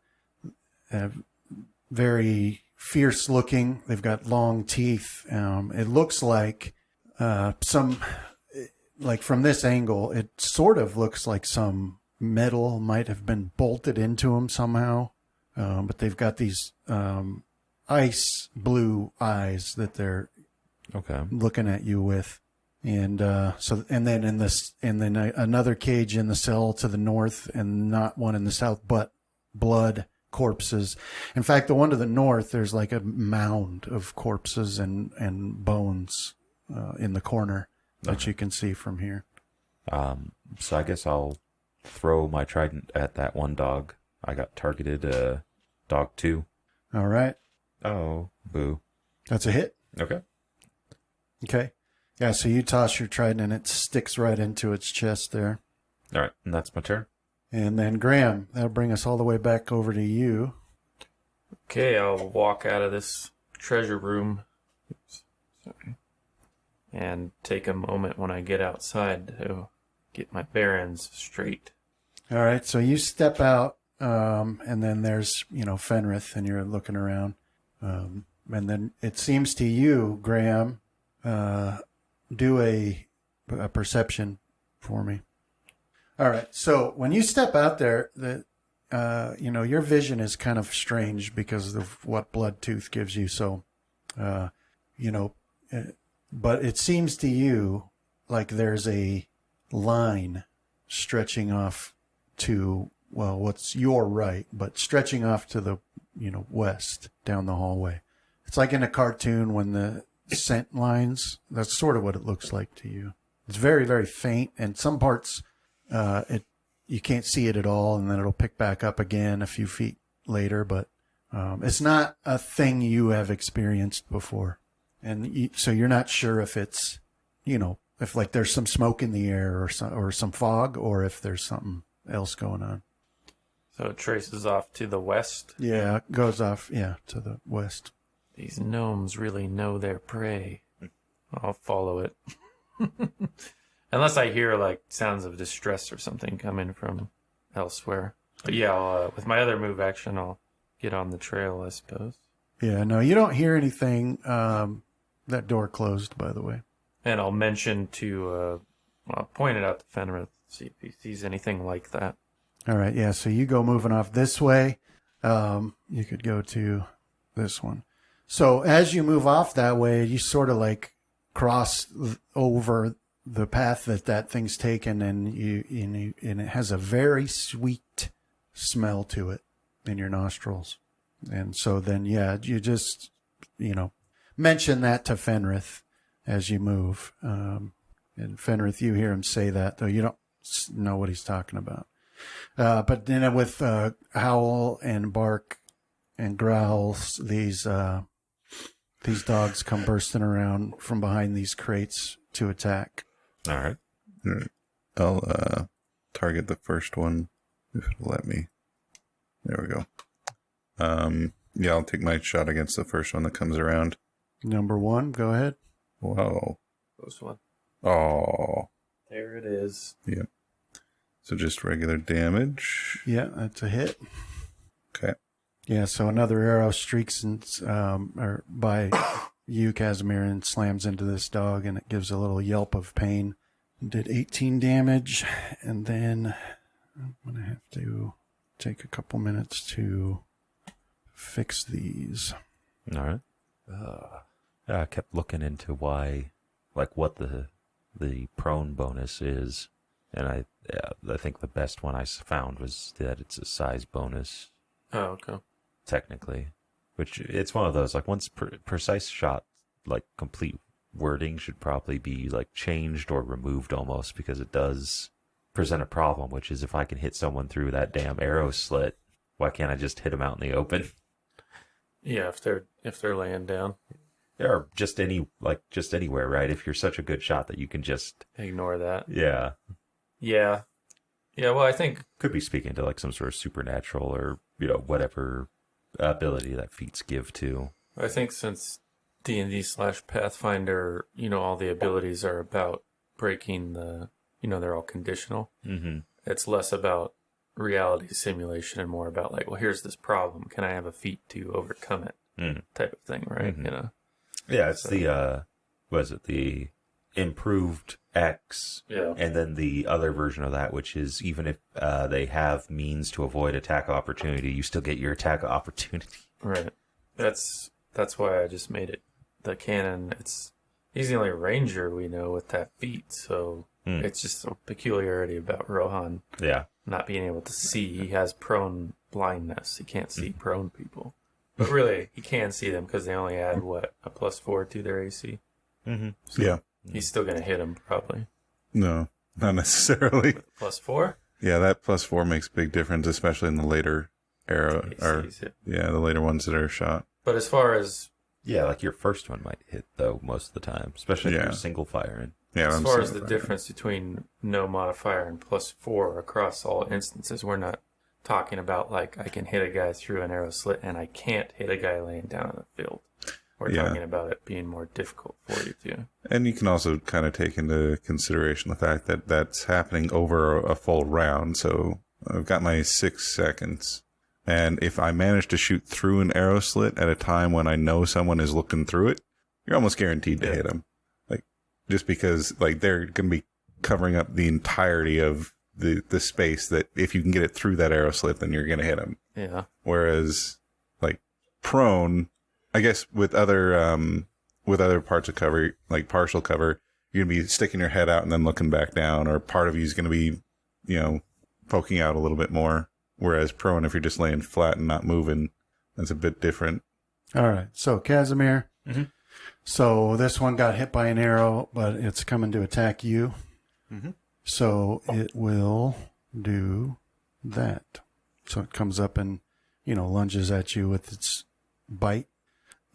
very fierce looking. They've got long teeth. It looks like like from this angle, it sort of looks like some metal might have been bolted into them somehow. But they've got these ice blue eyes that they're Okay. looking at you with. And then another cage in the cell to the north, and not one in the south, but blood, corpses. In fact, the one to the north, there's like a mound of corpses and bones in the corner that you can see from here. So I guess I'll throw my trident at that one dog. I got targeted dog 2. All right. Oh, boo. That's a hit. Okay. Okay. Yeah, so you toss your trident and it sticks right into its chest there. All right, and that's my turn. And then Graham, that'll bring us all the way back over to you. Okay, I'll walk out of this treasure room. Oops, sorry. And take a moment when I get outside to get my bearings straight. All right, so you step out, and then there's, Fenrith, and you're looking around. And then it seems to you, Graham, do a perception for me. All right, so when you step out there, your vision is kind of strange because of what Bloodtooth gives you. So, but it seems to you like there's a line stretching off to, well, what's your right, but stretching off to the, west down the hallway. It's like in a cartoon when the scent lines, that's sort of what it looks like to you. It's very, very faint, and some parts, you can't see it at all, and then it'll pick back up again a few feet later, but it's not a thing you have experienced before. And so you're not sure if it's, if like there's some smoke in the air or some fog, or if there's something else going on. So it traces off to the west? Yeah, it goes off, to the west. These gnomes really know their prey. I'll follow it. Unless I hear like sounds of distress or something coming from elsewhere. But yeah, with my other move action, I'll get on the trail, I suppose. Yeah, no, you don't hear anything. That door closed, by the way. And I'll mention I'll point it out to Fenrith, see if he sees anything like that. All right, yeah, so you go moving off this way. You could go to this one. So as you move off that way, you sort of like cross over the path that thing's taken, and and it has a very sweet smell to it in your nostrils. And so then, you just, mention that to Fenrith as you move. And Fenrith, you hear him say that, though you don't know what he's talking about. But then with howl and bark and growls, these dogs come bursting around from behind these crates to attack. All right. I'll target the first one if it'll let me. There we go. I'll take my shot against the first one that comes around. Number 1, go ahead. Whoa. Close one. Oh. There it is. Yeah. So just regular damage. Yeah, that's a hit. Okay. Yeah, so another arrow streaks by you, Casimir, and slams into this dog, and it gives a little yelp of pain. Did 18 damage, and then I'm going to have to take a couple minutes to fix these. All right. I kept looking into what the prone bonus is, and I think the best one I found was that it's a size bonus. Oh, okay. Technically, which it's one of those like once precise shot, like complete wording should probably be like changed or removed almost, because it does present a problem, which is if I can hit someone through that damn arrow slit, why can't I just hit them out in the open? Yeah, if they're laying down. Or just anywhere, right? If you're such a good shot that you can just ignore that. Yeah. Yeah. Yeah, well, I think could be speaking to like some sort of supernatural or, whatever ability that feats give to. I think since D&D/Pathfinder, all the abilities are about breaking they're all conditional. Mm-hmm. It's less about reality simulation and more about like, well, here's this problem. Can I have a feat to overcome it? Type of thing, right? Mm-hmm. Yeah, it's the improved X, and then the other version of that, which is even if they have means to avoid attack opportunity, you still get your attack opportunity. Right. That's why I just made it the canon. He's the only ranger we know with that feat, so it's just a peculiarity about Rohan. Yeah. Not being able to see. He has prone blindness. He can't see prone people. But really, he can see them because they only add, a +4 to their AC? Mm-hmm. So yeah. He's still going to hit him, probably. No, not necessarily. +4? Yeah, that +4 makes a big difference, especially in the later era. The later ones that are shot. But as far as... Yeah, like your first one might hit, though, most of the time. Especially if you're single firing. Yeah, as far as the difference between no modifier and +4 across all instances, we're not talking about like I can hit a guy through an arrow slit and I can't hit a guy laying down in the field. We're talking about it being more difficult for you to. And you can also kind of take into consideration the fact that that's happening over a full round. So I've got my 6 seconds. And if I manage to shoot through an arrow slit at a time when I know someone is looking through it, you're almost guaranteed to hit them. Like, just because like they're going to be covering up the entirety of the space that if you can get it through that arrow slit, then you're going to hit them. Yeah. Whereas like prone, I guess with other parts of cover, like partial cover, you're going to be sticking your head out and then looking back down, or part of you is going to be poking out a little bit more. Whereas prone, if you're just laying flat and not moving, that's a bit different. All right. So, Casimir. Mm-hmm. So, this one got hit by an arrow, but it's coming to attack you. Mm-hmm. So, it will do that. So, it comes up and, lunges at you with its bite.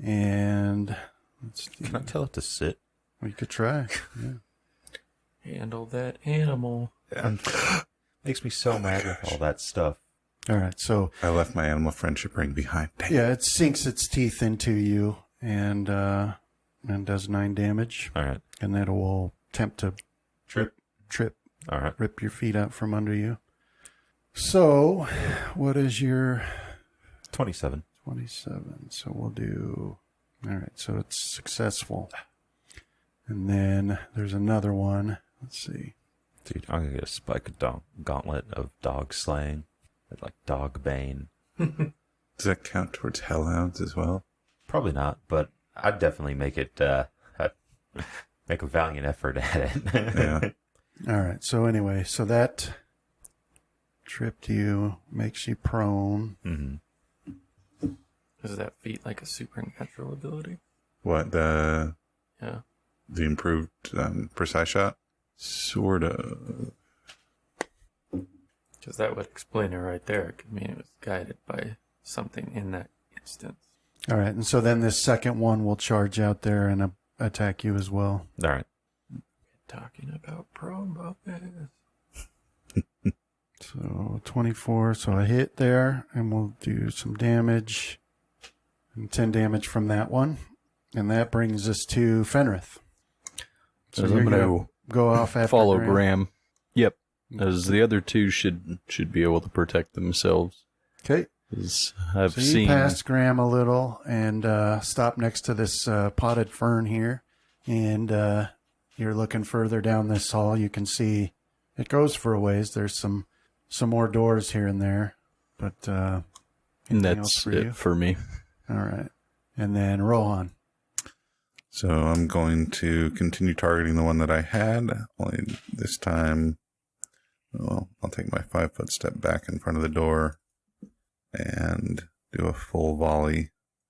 And let's see. Can I tell it to sit? Well, you could try. Yeah. Handle that animal. Makes me so mad with all that stuff. All right. So, I left my animal friendship ring behind. Dang. yeah, it sinks its teeth into you and does 9 damage. All right. And then it will attempt to trip, All right. rip your feet out from under you. So, what is your 27. 27? So we'll do. All right. So it's successful. And then there's another one. Let's see. Dude, I'm gonna get a spike gauntlet of dog slaying. Like dog bane. Does that count towards hellhounds as well? Probably not, but I'd definitely make it make a valiant effort at it. Yeah. All right. So anyway, so that tripped you, makes you prone. Mm-hmm. Is that feat like a supernatural ability? What, the Yeah. improved precise shot? Sort of. Because that would explain it right there. It could mean it was guided by something in that instance. All right. And so then this second one will charge out there and attack you as well. All right. Talking about prone buffets. So 24. So I hit there and we'll do some damage. And 10 damage from that one. And that brings us to Fenrith. So As you're I'm going gonna to go off after follow Graham. Graham. Yep. As the other two should be able to protect themselves. Okay. As I've So you seen. passed Graham a little and stop next to this potted fern here. And you're looking further down this hall. You can see it goes for a ways. There's some more doors here and there. But and anything else that's for it you? for me. All right. And then Rohan. So I'm going to continue targeting the one that I had. Only this time, well, I'll take my 5-foot step back in front of the door and do a full volley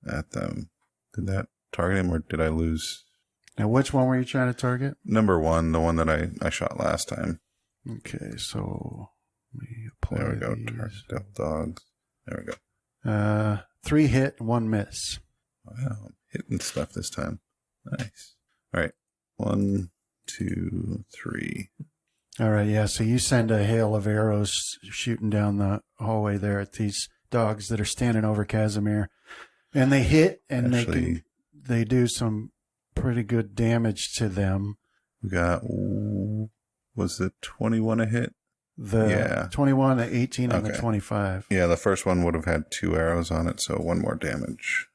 at them. Did that target him or did I lose? Now, which one were you trying to target? Number 1, the one that I shot last time. Okay, so let me apply There we go. these. Target devil dogs. There we go. 3 hit, 1 miss. Wow, I'm hitting stuff this time. Nice. All right. 1, 2, 3. All right, yeah. So you send a hail of arrows shooting down the hallway there at these dogs that are standing over Casimir, and they hit and Actually, they do some pretty good damage to them. we got, was it 21 a hit? The 21, the 18, and the Okay. 25. Yeah, the first one would have had 2 arrows on it, so 1 more damage.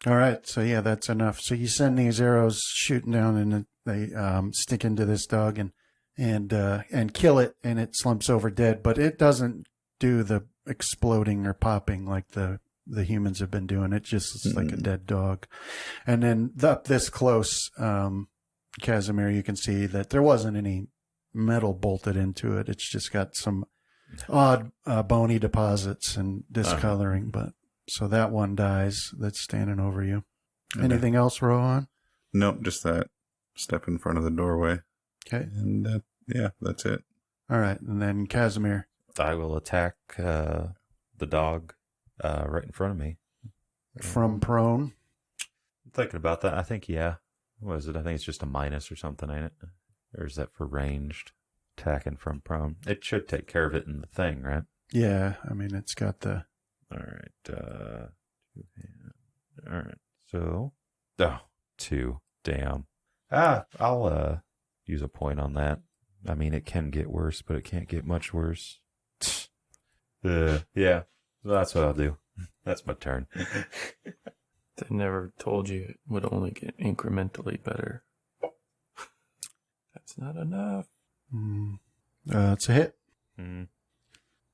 All right, so yeah, that's enough. So you send these arrows shooting down, and they stick into this dog and kill it, and it slumps over dead. But it doesn't do the exploding or popping like the humans have been doing. It just is like a dead dog. And then up this close, Casimir, you can see that there wasn't any metal bolted into it. It's just got some odd bony deposits and discoloring. But so that one dies. That's standing over you. Okay. Anything else, Rohan? Nope, just that step in front of the doorway. Okay. And that's it. All right. And then Casimir. I will attack the dog right in front of me. From prone. I'm thinking about that. I think, yeah. What is it? I think it's just a minus or something, ain't it? Or is that for ranged? Attacking from prone. It should take care of it in the thing, right? Yeah. I mean, it's got the... All right. All right. So, 2. Damn. I'll use a point on that. I mean, it can get worse, but it can't get much worse. Yeah. So that's what I'll do. That's my turn. They never told you it would only get incrementally better. That's not enough. It's a hit. Mm.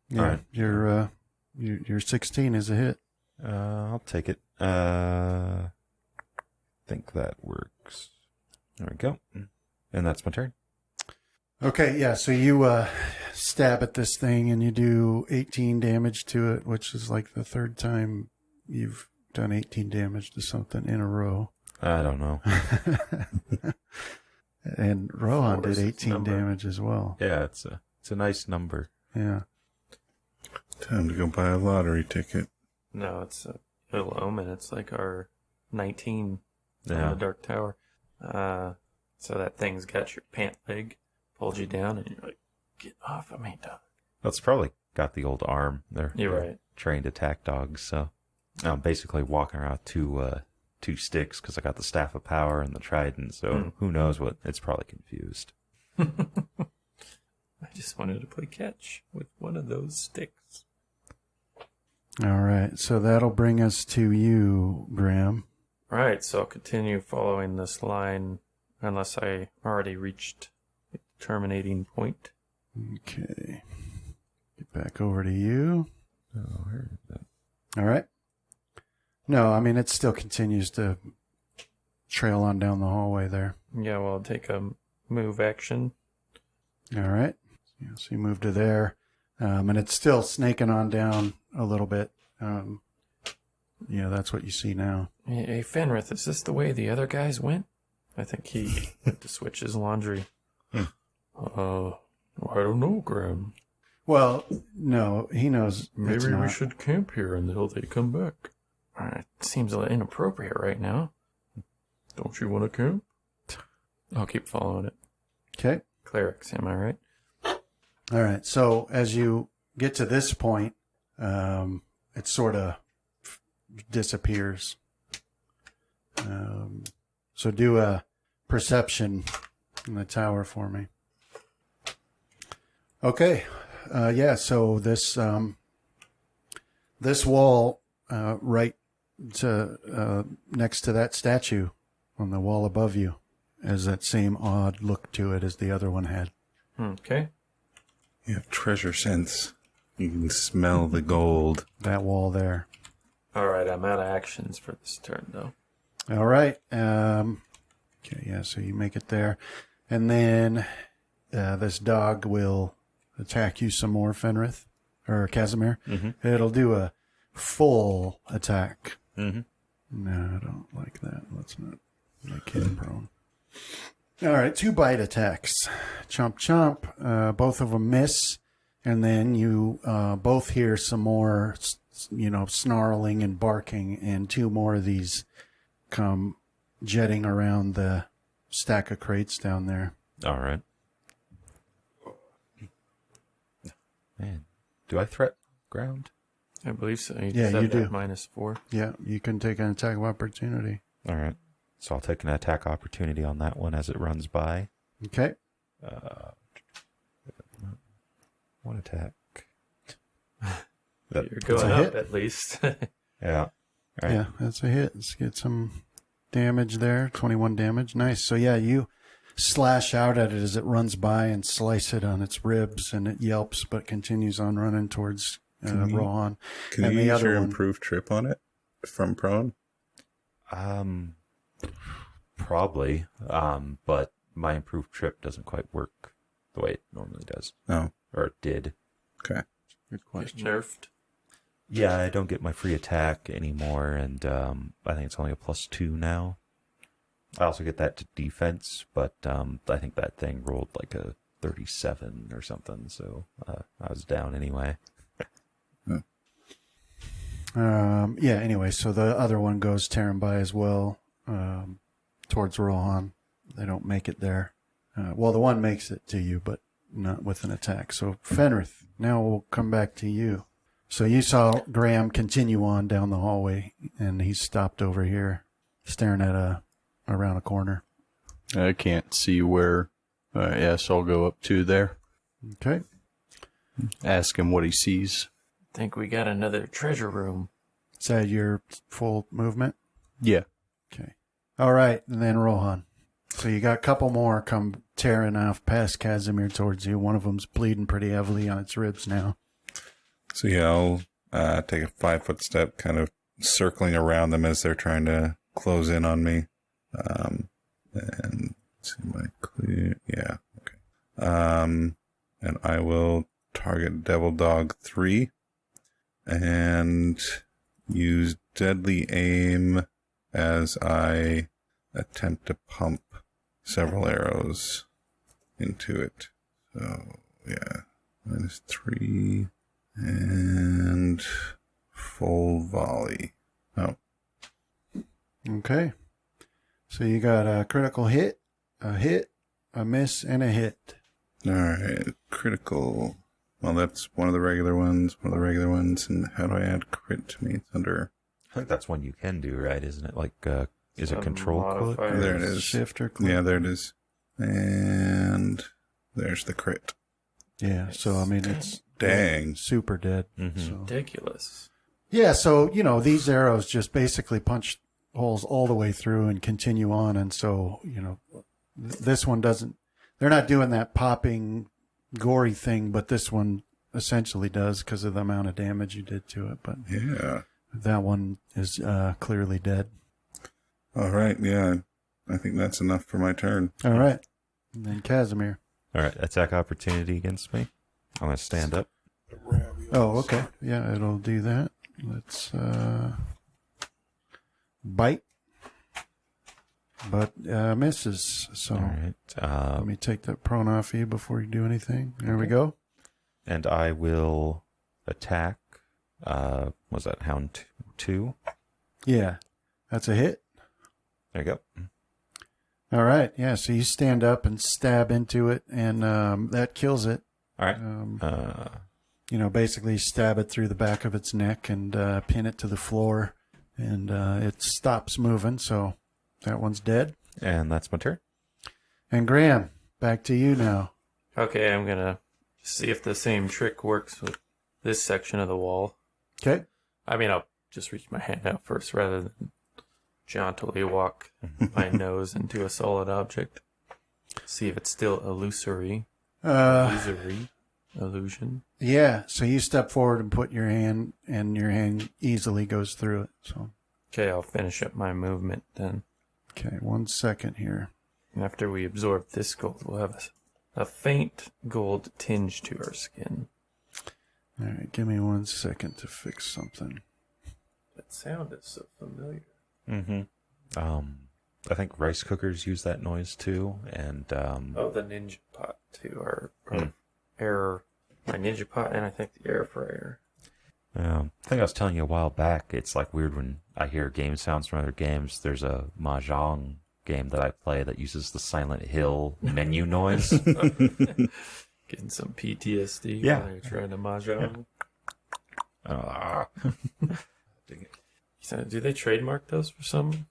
Yeah. All right. Your 16 is a hit. I'll take it. Think that works. There we go. And that's my turn. Okay, yeah. So stab at this thing and you do 18 damage to it, which is like the third time you've done 18 damage to something in a row. I don't know. And Rohan Four is did its 18 number. damage as well. Yeah, it's a nice number. Yeah. Time to go buy a lottery ticket. No, it's a little omen. It's like our 19 on Yeah. the Dark Tower. So that thing's got your pant leg, pulled you down, and you're like, get off of me, dog. That's probably got the old arm. They're You're right. trained attack dogs, so I'm basically walking around with two sticks because I got the Staff of Power and the Trident, so who knows what? It's probably confused. I just wanted to play catch with one of those sticks. All right. So that'll bring us to you, Graham. Right, so I'll continue following this line unless I already reached the terminating point. Okay. Get back over to you. Oh, where is that? All right. No, I mean, it still continues to trail on down the hallway there. Yeah, well, I'll take a move action. All right. Yeah, so you move to there. And it's still snaking on down a little bit. Yeah, that's what you see now. Hey, Fenrith, is this the way the other guys went? I think he went to switch his laundry. I don't know, Graham. Well, no, he knows. it's Maybe we not. should camp here until they come back. It seems a little inappropriate right now. Don't you want to camp? I'll keep following it. Okay. Clerics, am I right? All right. So as you get to this point, it sort of disappears. So do a perception in the tower for me. Okay. Yeah. So this wall right to next to that statue on the wall above you has that same odd look to it as the other one had. Okay. You have treasure sense. You can smell the gold. That wall there. All right, I'm out of actions for this turn, though. All right. Okay, yeah, so you make it there. And then this dog will attack you some more, Fenrith, or Casimir. Mm-hmm. It'll do a full attack. Mm-hmm. No, I don't like that. Let's not make him prone. All right, 2 bite attacks. Chomp, chomp. Both of them miss. And then you both hear some more, snarling and barking, and 2 more of these come jetting around the stack of crates down there. All right. Man, do I threat ground? I believe so. Yeah, said you do. that -4. Yeah, you can take an attack of opportunity. All right. So I'll take an attack opportunity on that one as it runs by. Okay. One attack. You're going a up hit. at least. Yeah. All right. Yeah, that's a hit. Let's get some damage there. 21 damage. Nice. So, yeah, you slash out at it as it runs by and slice it on its ribs, and it yelps but continues on running towards Rohan. Can And you the use other your one- improved trip on it from prone? Probably. But my improved trip doesn't quite work the way it normally does. No. Or it did. Okay. Good question. Nerfed. Yeah, I don't get my free attack anymore, and I think it's only a +2 now. I also get that to defense, but I think that thing rolled like a 37 or something, so I was down anyway. Yeah, anyway, so the other one goes tearing by as well towards Rohan. They don't make it there. Well, the one makes it to you, but not with an attack. So, Fenrith, now we'll come back to you. So you saw Graham continue on down the hallway, and he's stopped over here, staring at around a corner. I can't see where. So I'll go up to there. Okay. Ask him what he sees. Think we got another treasure room. Is that your full movement? Yeah. Okay. All right, and then Rohan. So you got a couple more come tearing off past Casimir towards you. One of them's bleeding pretty heavily on its ribs now. So yeah, I'll take a 5-foot step, kind of circling around them as they're trying to close in on me. And let's see, am I clear? Yeah, okay. And I will target Devil Dog 3 and use Deadly Aim as I attempt to pump several arrows into it. So, yeah, -3 and full volley. Oh. Okay. So you got a critical hit, a miss, and a hit. All right, critical. Well, that's one of the regular ones. And how do I add crit to me? It's under. I think that's one you can do, right? Isn't it? Like, is it control click? modifiers. There it is. Shift or click. Yeah, there it is. And there's the crit. Yeah. So I mean, it's Dang. super dead. Mhm. So. Ridiculous. Yeah. So these arrows just basically punch holes all the way through and continue on, and so this one doesn't. They're not doing that popping, gory thing, but this one essentially does because of the amount of damage you did to it. But Yeah. that one is clearly dead. All right. Yeah. I think that's enough for my turn. All right. And then Casimir. All right, attack opportunity against me. I'm going to stand up. Oh, okay. Yeah, it'll do that. Let's bite. But misses. So All right. let me take that prone off you before you do anything. There we go. And I will attack. Was that Hound 2? Yeah. That's a hit. There you go. All right. Yeah, so you stand up and stab into it, and that kills it. All right. Basically stab it through the back of its neck and pin it to the floor, and it stops moving, so that one's dead. And that's my turn. And Graham, back to you now. Okay, I'm gonna see if the same trick works with this section of the wall. Okay. I mean, I'll just reach my hand out first rather than jauntily walk my nose into a solid object. See if it's still illusory. Illusion. Yeah, so you step forward and put your hand, and your hand easily goes through it. So, Okay, I'll finish up my movement then. okay, 1 second here. After we absorb this gold, we'll have a faint gold tinge to our skin. All right, give me 1 second to fix something. That sound is so familiar. Mm-hmm. I think rice cookers use that noise too, and The ninja pot too, or air. My ninja pot, and I think the air fryer. I think I was telling you a while back. It's like weird when I hear game sounds from other games. There's a mahjong game that I play that uses the Silent Hill menu noise. Getting some PTSD Yeah. while you're trying to mahjong. So, do they trademark those for some?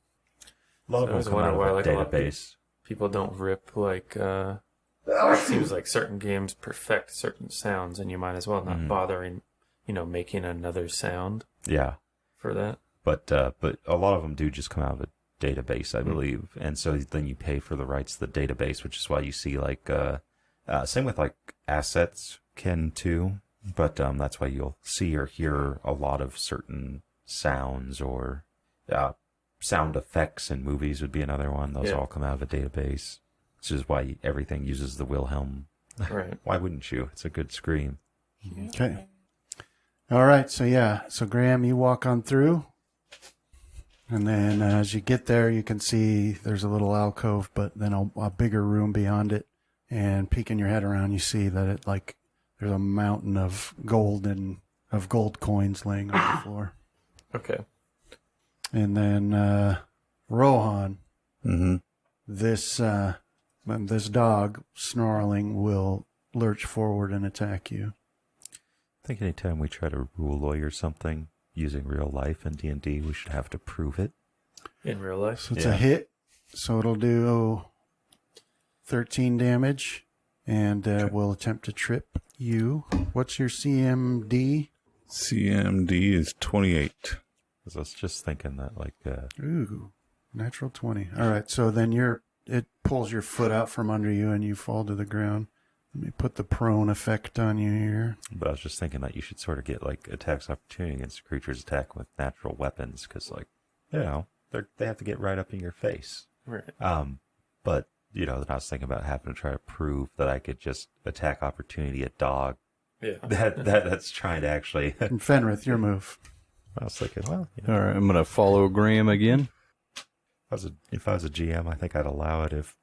A lot I was of them come out wondering of why, a like, a lot of database. People don't rip like. It seems like certain games perfect certain sounds, and you might as well not bothering, making another sound Yeah, for that. but a lot of them do just come out of a database, I believe, and so then you pay for the rights to the database, which is why you see like same with like assets can too, but that's why you'll see or hear a lot of certain sounds or sound effects in movies would be another one. Those all come out of a database. Which is why everything uses the Wilhelm. Right. Why wouldn't you? It's a good scream. Okay. All right, so Graham, you walk on through, and then as you get there, you can see there's a little alcove, but then a bigger room beyond it, and peeking your head around, you see that there's a mountain of gold coins laying on the floor. Okay. And then Rohan, Mm-hmm. this dog snarling will lurch forward and attack you. I think anytime we try to rule lawyer something using real life in D&D, we should have to prove it. In real life. So it's a hit, so it'll do 13 damage, and we'll attempt to trip you. What's your CMD? CMD is 28. Because I was just thinking that, like, Ooh, natural 20. All right, so then it pulls your foot out from under you, and you fall to the ground. Let me put the prone effect on you here. but I was just thinking that you should sort of get, like, attacks opportunity against creatures attack with natural weapons, because, like, they have to get right up in your face. Right. But then I was thinking about having to try to prove that I could just attack opportunity at dog. Yeah. That's trying to actually. And Fenrith, your move. I was thinking, well, All right, I'm gonna follow Graham again. if I was a GM, I think I'd allow it if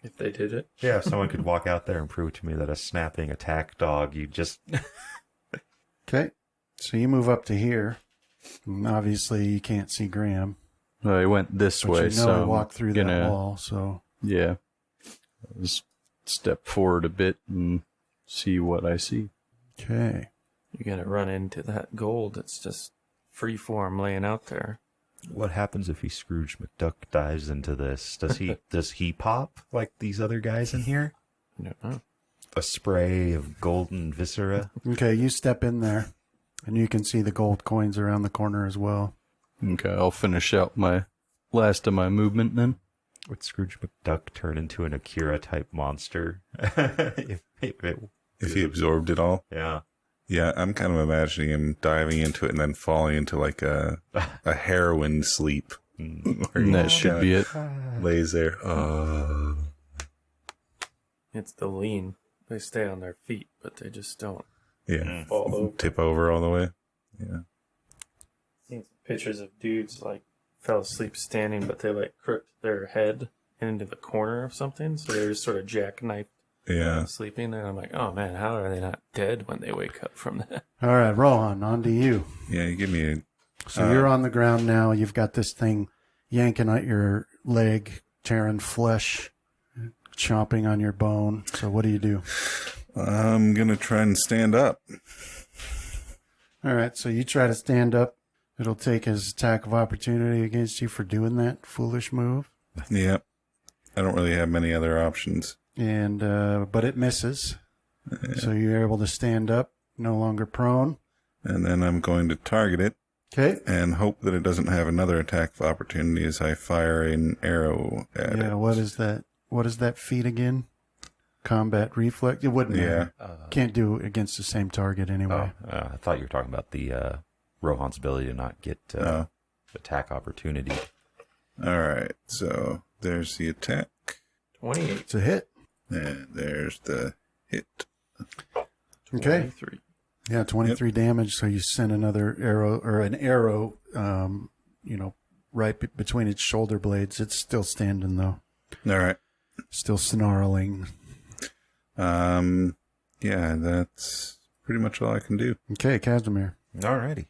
If they did it. yeah, if someone could walk out there and prove to me that a snapping attack dog, you just Okay. So you move up to here. And obviously, you can't see Graham. I went this But way, you know so I I'm walked through gonna, that wall, so... Yeah, just step forward a bit and see what I see. Okay. You're going to run into that gold. It's just free form laying out there. what happens if he Scrooge McDuck dives into this? Does he pop like these other guys in here? I don't know. A spray of golden viscera? Okay, you step in there, and you can see the gold coins around the corner as well. Okay, I'll finish out my last of my movement then. Would Scrooge McDuck turn into an Akira type monster? if If he absorbed it all. yeah. Yeah, I'm kind of imagining him diving into it and then falling into like a heroin sleep. Where he And that just should be it. lays there. It's the lean. They stay on their feet, but they just don't Yeah. fall over. Tip over all the way. Yeah. Seen some pictures of dudes like fell asleep standing, but they like crooked their head into the corner of something, so they're just sort of jackknifed Yeah. sleeping. And I'm like, oh man, how are they not dead when they wake up from that? All right, Rohan, on to you. Yeah, you give me a... So you're on the ground now. You've got this thing yanking at your leg, tearing flesh, chomping on your bone. So what do? I'm going to try and stand up. All right, so you try to stand up. It'll take his attack of opportunity against you for doing that foolish move. Yep. I don't really have many other options. And but it misses. So you're able to stand up, no longer prone. And then I'm going to target it Okay. and hope that it doesn't have another attack of opportunity as I fire an arrow at it. Yeah, what is that? What is that feat again? Combat reflex? It wouldn't matter. Can't do it against the same target anyway. I thought you were talking about the Rohan's ability to not get attack opportunity. All right, so there's the attack, 28. It's a hit. and there's the hit. Okay. 23. Yeah, 23 damage. So you send another arrow, or an arrow, right between its shoulder blades. It's still standing, though. All right. Still snarling. Yeah, that's pretty much all I can do. Okay, Casimir. Alrighty.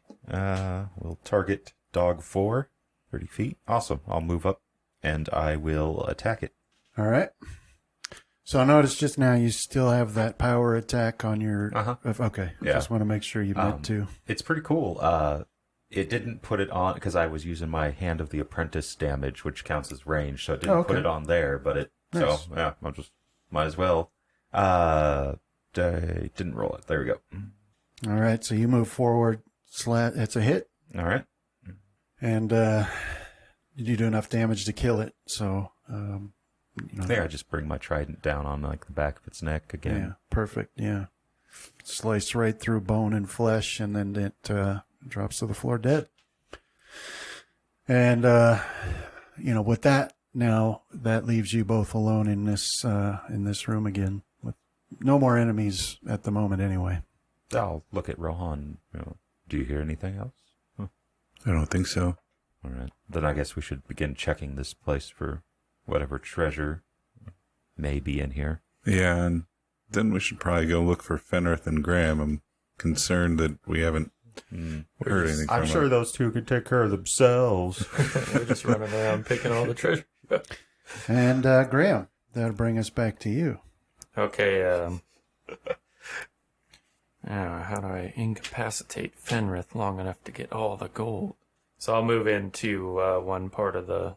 We'll target dog 4, 30 feet. Awesome. I'll move up and I will attack it. All right. So I noticed just now you still have that power attack on your... Okay. Yeah. Just want to make sure you meant to. It's pretty cool. It didn't put it on because I was using my Hand of the Apprentice damage, which counts as range, so it didn't put it on there. But it, Nice. so yeah, I just might as well. I didn't roll it. There we go. All right. So you move forward. It's a hit, All right. and you do enough damage to kill it. So, There, I just bring my trident down on like the back of its neck again. yeah, perfect. Yeah, slice right through bone and flesh, and then it drops to the floor dead. And with that, now that leaves you both alone in this room again, with no more enemies at the moment, anyway. I'll look at Rohan. Do you hear anything else? I don't think so. All right. Then I guess we should begin checking this place for whatever treasure may be in here. Yeah, and then we should probably go look for Fenrith and Graham. I'm concerned that we haven't heard anything from I'm sure them. those two could take care of themselves. We're just running around picking all the treasure. And Graham, that'll bring us back to you. Okay, how do I incapacitate Fenrith long enough to get all the gold? So I'll move into one part of the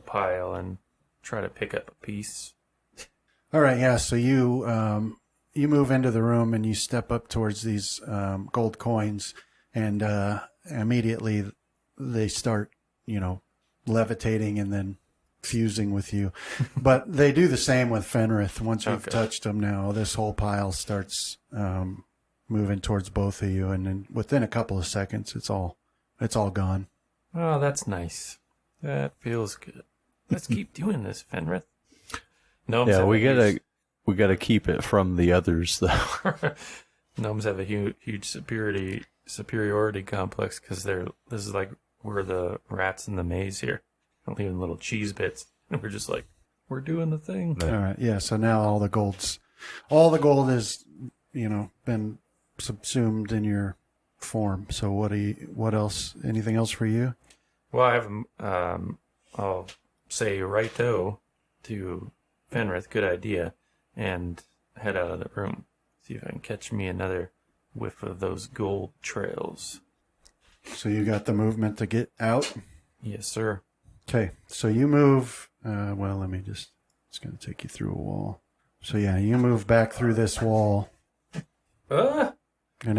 pile and try to pick up a piece. All right, yeah. So you move into the room and you step up towards these gold coins, and immediately they start, levitating and then fusing with you. But they do the same with Fenrith. Once you've touched them, now this whole pile starts moving towards both of you, and then within a couple of seconds, it's all gone. Oh, that's nice. That feels good. Let's keep doing this, Fenrith. Gnomes Yeah, have we gotta keep it from the others though. Gnomes have a huge superiority complex because this is like we're the rats in the maze here, leaving little cheese bits, and we're just like we're doing the thing. All right. Yeah. So now all the gold is, been subsumed in your form. So what else? Anything else for you? Well, I have I'll say righto to Fenrith, good idea, and head out of the room. See if I can catch me another whiff of those gold trails. So you got the movement to get out? Yes, sir. Okay. So you move, it's going to take you through a wall. So yeah, you move back through this wall. And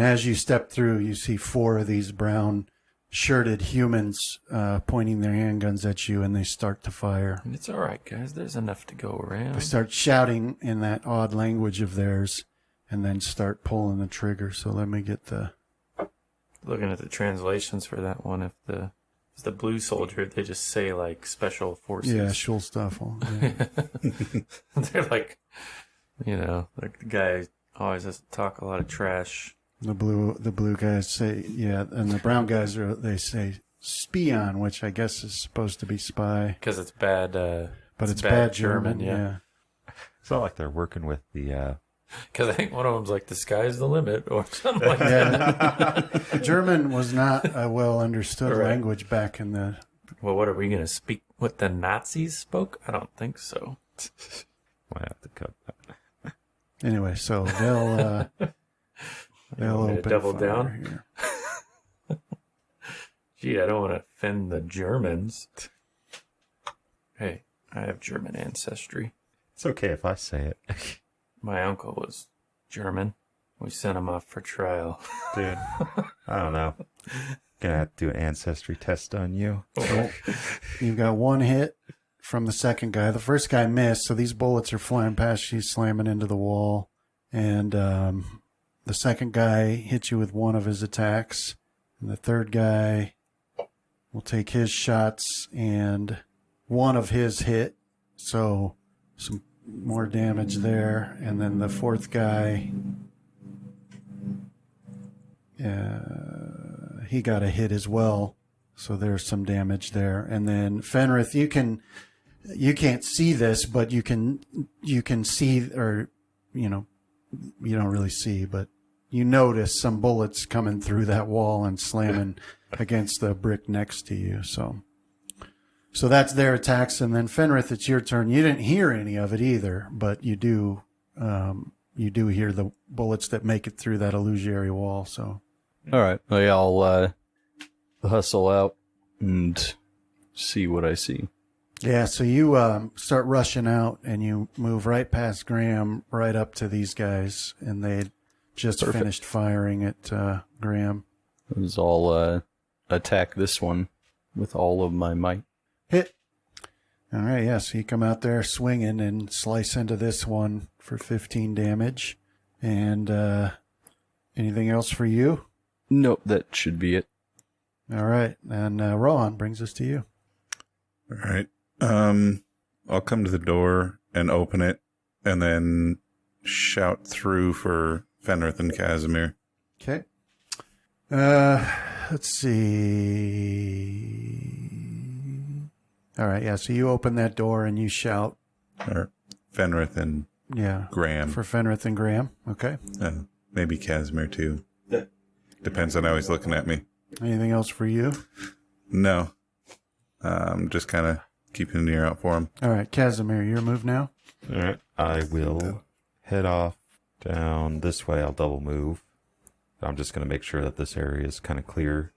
as you step through, you see 4 of these brown shirted humans pointing their handguns at you, and they start to fire. It's all right, guys. There's enough to go around. They start shouting in that odd language of theirs, and then start pulling the trigger. So let me get the... Looking at the translations for that one, if it's the blue soldier, they just say like special forces. Yeah, Schulstaffel. Yeah. They're like, like the guy always has to talk a lot of trash. The blue guys say, yeah, and the brown guys they say spion, which I guess is supposed to be spy. Because it's bad. But it's bad German, yeah. It's not like they're working with the... Because I think one of them's like, the sky's the limit, or something like that. German was not a well understood Right. language back in the... Well, what are we going to speak? What the Nazis spoke? I don't think so. Might have to cut that. Anyway, so they'll want me to open double fire down? here. Gee, I don't want to offend the Germans. Hey, I have German ancestry. It's okay if I say it. My uncle was German. We sent him off for trial. Dude, I don't know. Gonna have to do an ancestry test on you. You've got one hit from the second guy. The first guy missed, so these bullets are flying past you, slamming into the wall. And the second guy hits you with one of his attacks. And the third guy will take his shots, and one of his hit. So some more damage there. And then the fourth guy, he got a hit as well. So there's some damage there. And then Fenrith, you can't see this, but you can see, or, you don't really see, but you notice some bullets coming through that wall and slamming against the brick next to you. So that's their attacks. And then Fenrith, it's your turn. You didn't hear any of it either, but you do hear the bullets that make it through that illusory wall. So. All right. Well, yeah, I'll hustle out and see what I see. Yeah, so you start rushing out, and you move right past Graham, right up to these guys, and they just finished firing at Graham. I'll attack this one with all of my might. Hit. All right, yeah, so you come out there swinging and slice into this one for 15 damage. And anything else for you? Nope, that should be it. All right, and Rohan brings us to you. All right. I'll come to the door and open it, and then shout through for Fenrith and Casimir. Okay. Let's see. All right, yeah, so you open that door and you shout. Or Fenrith and Graham. For Fenrith and Graham. Okay. Maybe Casimir, too. Depends on how he's looking at me. Anything else for you? No. Just kind of keeping an ear out for him. All right, Casimir, your move now. All right. I will head off down this way. I'll double move. I'm just going to make sure that this area is kind of clear.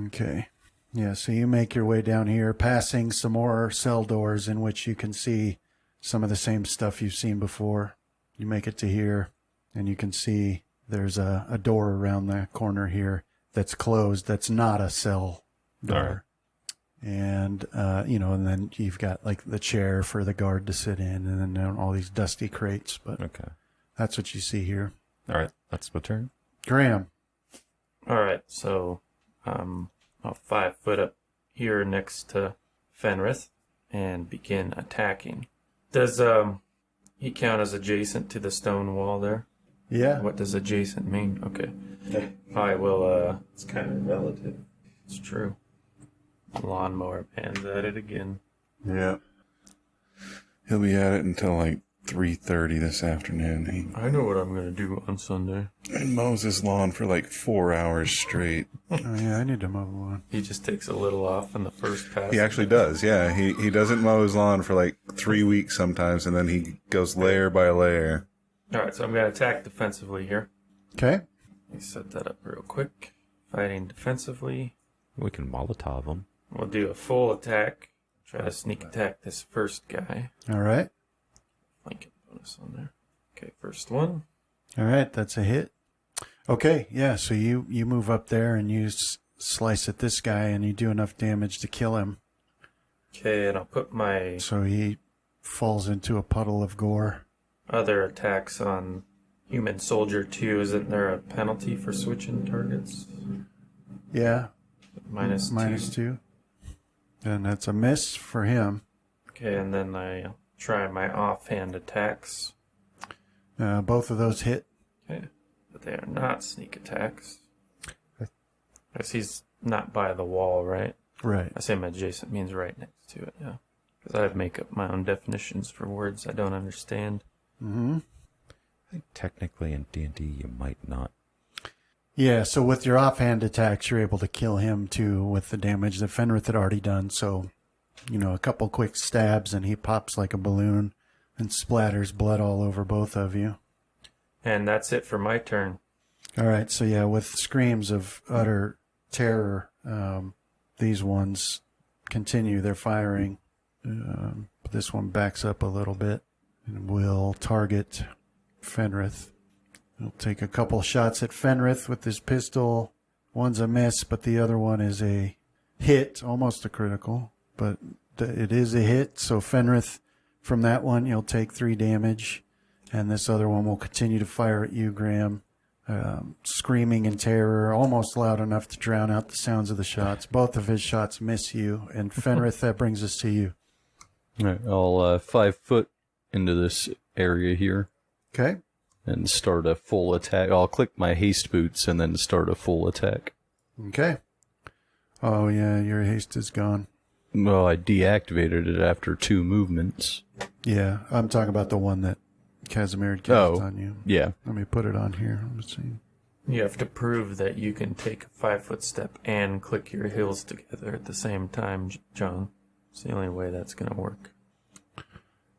Okay. Yeah, so you make your way down here, passing some more cell doors in which you can see some of the same stuff you've seen before. You make it to here, and you can see there's a door around the corner here that's closed. That's not a cell door. All right. And, and then you've got like the chair for the guard to sit in, and then all these dusty crates. But Okay. that's what you see here. All right. That's my turn. Graham. All right, so I'll 5 foot up here next to Fenrith and begin attacking. Does he count as adjacent to the stone wall there? Yeah. What does adjacent mean? Okay. I will, It's kind of relative. it's true. Lawnmower man's at it again. Yeah. He'll be at it until like 3:30 this afternoon. I know what I'm going to do on Sunday. He mows his lawn for like 4 hours straight. Oh, yeah, I need to mow the lawn. He just takes a little off in the first pass. He actually does, yeah. He doesn't mow his lawn for like 3 weeks sometimes, and then he goes layer by layer. All right, so I'm going to attack defensively here. Okay. Let me set that up real quick. Fighting defensively. We can Molotov him. We'll do a full attack. Try to sneak attack this first guy. All right. Flanking bonus on there. Okay, first one. All right. That's a hit. Okay. Yeah. So you move up there and you slice at this guy and you do enough damage to kill him. Okay, and I'll put my So he falls into a puddle of gore. other attacks on human soldier 2. Isn't there a penalty for switching targets? Yeah. Minus 2. -2. And that's a miss for him. Okay, and then I try my offhand attacks. Both of those hit. Okay, but they are not sneak attacks. Because he's not by the wall, right? Right. I say my adjacent means right next to it, yeah. Because I make up my own definitions for words I don't understand. Mm-hmm. I think technically in D&D you might not. Yeah, so with your offhand attacks, you're able to kill him too with the damage that Fenrith had already done. So, a couple quick stabs and he pops like a balloon and splatters blood all over both of you. And that's it for my turn. All right, so yeah, with screams of utter terror, these ones continue their firing. This one backs up a little bit and will target Fenrith. He'll take a couple shots at Fenrith with his pistol. One's a miss, but the other one is a hit, almost a critical. But it is a hit, so Fenrith, from that one, you'll take 3 damage. And this other one will continue to fire at you, Graham. Screaming in terror, almost loud enough to drown out the sounds of the shots. Both of his shots miss you. And Fenrith, that brings us to you. All right, I'll 5 foot into this area here Okay? and start a full attack. I'll click my haste boots and then start a full attack. Okay. Oh, yeah, your haste is gone. Well, I deactivated it after 2 movements. Yeah, I'm talking about the one that Casimir had cast on you. Yeah. Let me put it on here. Let's see. You have to prove that you can take a 5-foot step and click your heels together at the same time, John. It's the only way that's going to work.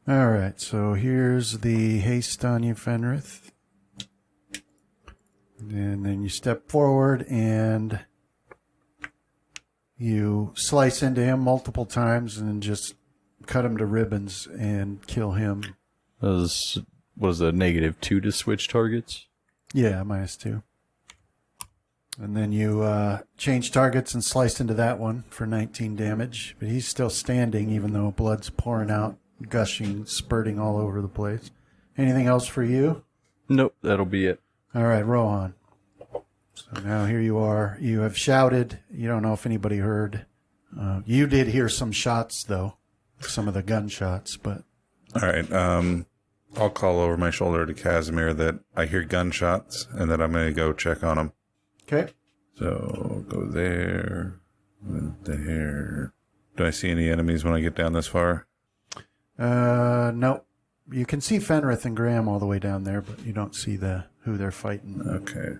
All right, so here's the haste on you, Fenrith. And then you step forward and you slice into him multiple times and just cut him to ribbons and kill him. Was a -2 to switch targets? Yeah, -2. And then you change targets and slice into that one for 19 damage. But he's still standing even though blood's pouring out, gushing, spurting all over the place. Anything else for you? Nope, that'll be it. All right, Rohan. So now here you are. You have shouted. You don't know if anybody heard. You did hear some shots, though. Some of the gunshots, but... All right, I'll call over my shoulder to Casimir that I hear gunshots and that I'm going to go check on him. Okay. So go there, and there. Do I see any enemies when I get down this far? No. You can see Fenrith and Graham all the way down there, but you don't see who they're fighting. Okay,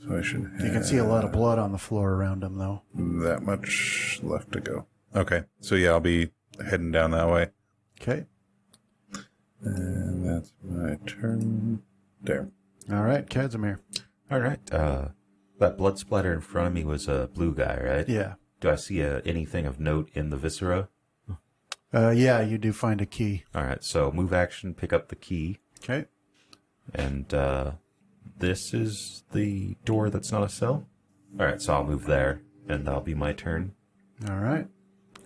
so I should have You can see a lot of blood on the floor around them, though. that much left to go. Okay, so yeah, I'll be heading down that way. Okay. And that's my turn. There. All right, Casimir. All right. That blood splatter in front of me was a blue guy, right? Yeah. Do I see anything of note in the viscera? Yeah, you do find a key. All right. So move action, pick up the key, Okay. and this is the door that's not a cell. All right. So I'll move there, and that'll be my turn. All right.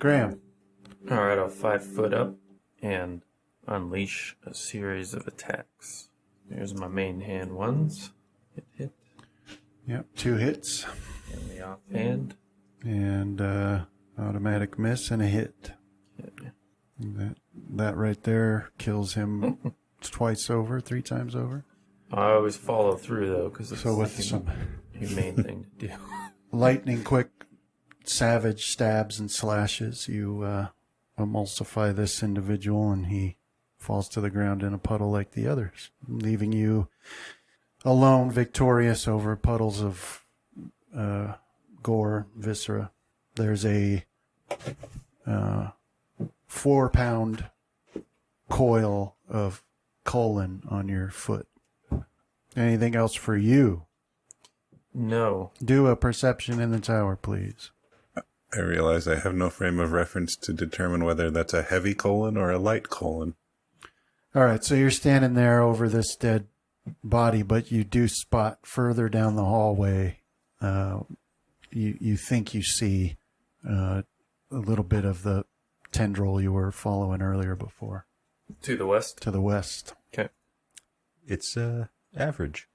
Graham. All right, I'll 5 foot up and unleash a series of attacks. Here's my main hand ones. Hit. Yep, 2 hits. And the offhand. And automatic miss and a hit. Hit. That That right there kills him twice over, 3 times over. I always follow through, though, because it's So with the some humane thing to do. lightning quick, savage stabs and slashes, you emulsify this individual, and he falls to the ground in a puddle like the others, leaving you alone, victorious over puddles of gore, viscera. There's a 4-pound coil of colon on your foot. Anything else for you? No. Do a perception in the tower, please. I realize I have no frame of reference to determine whether that's a heavy colon or a light colon. All right, so you're standing there over this dead body, but you do spot further down the hallway. You think you see a little bit of the tendril you were following earlier before. To the west? To the west. Okay. It's average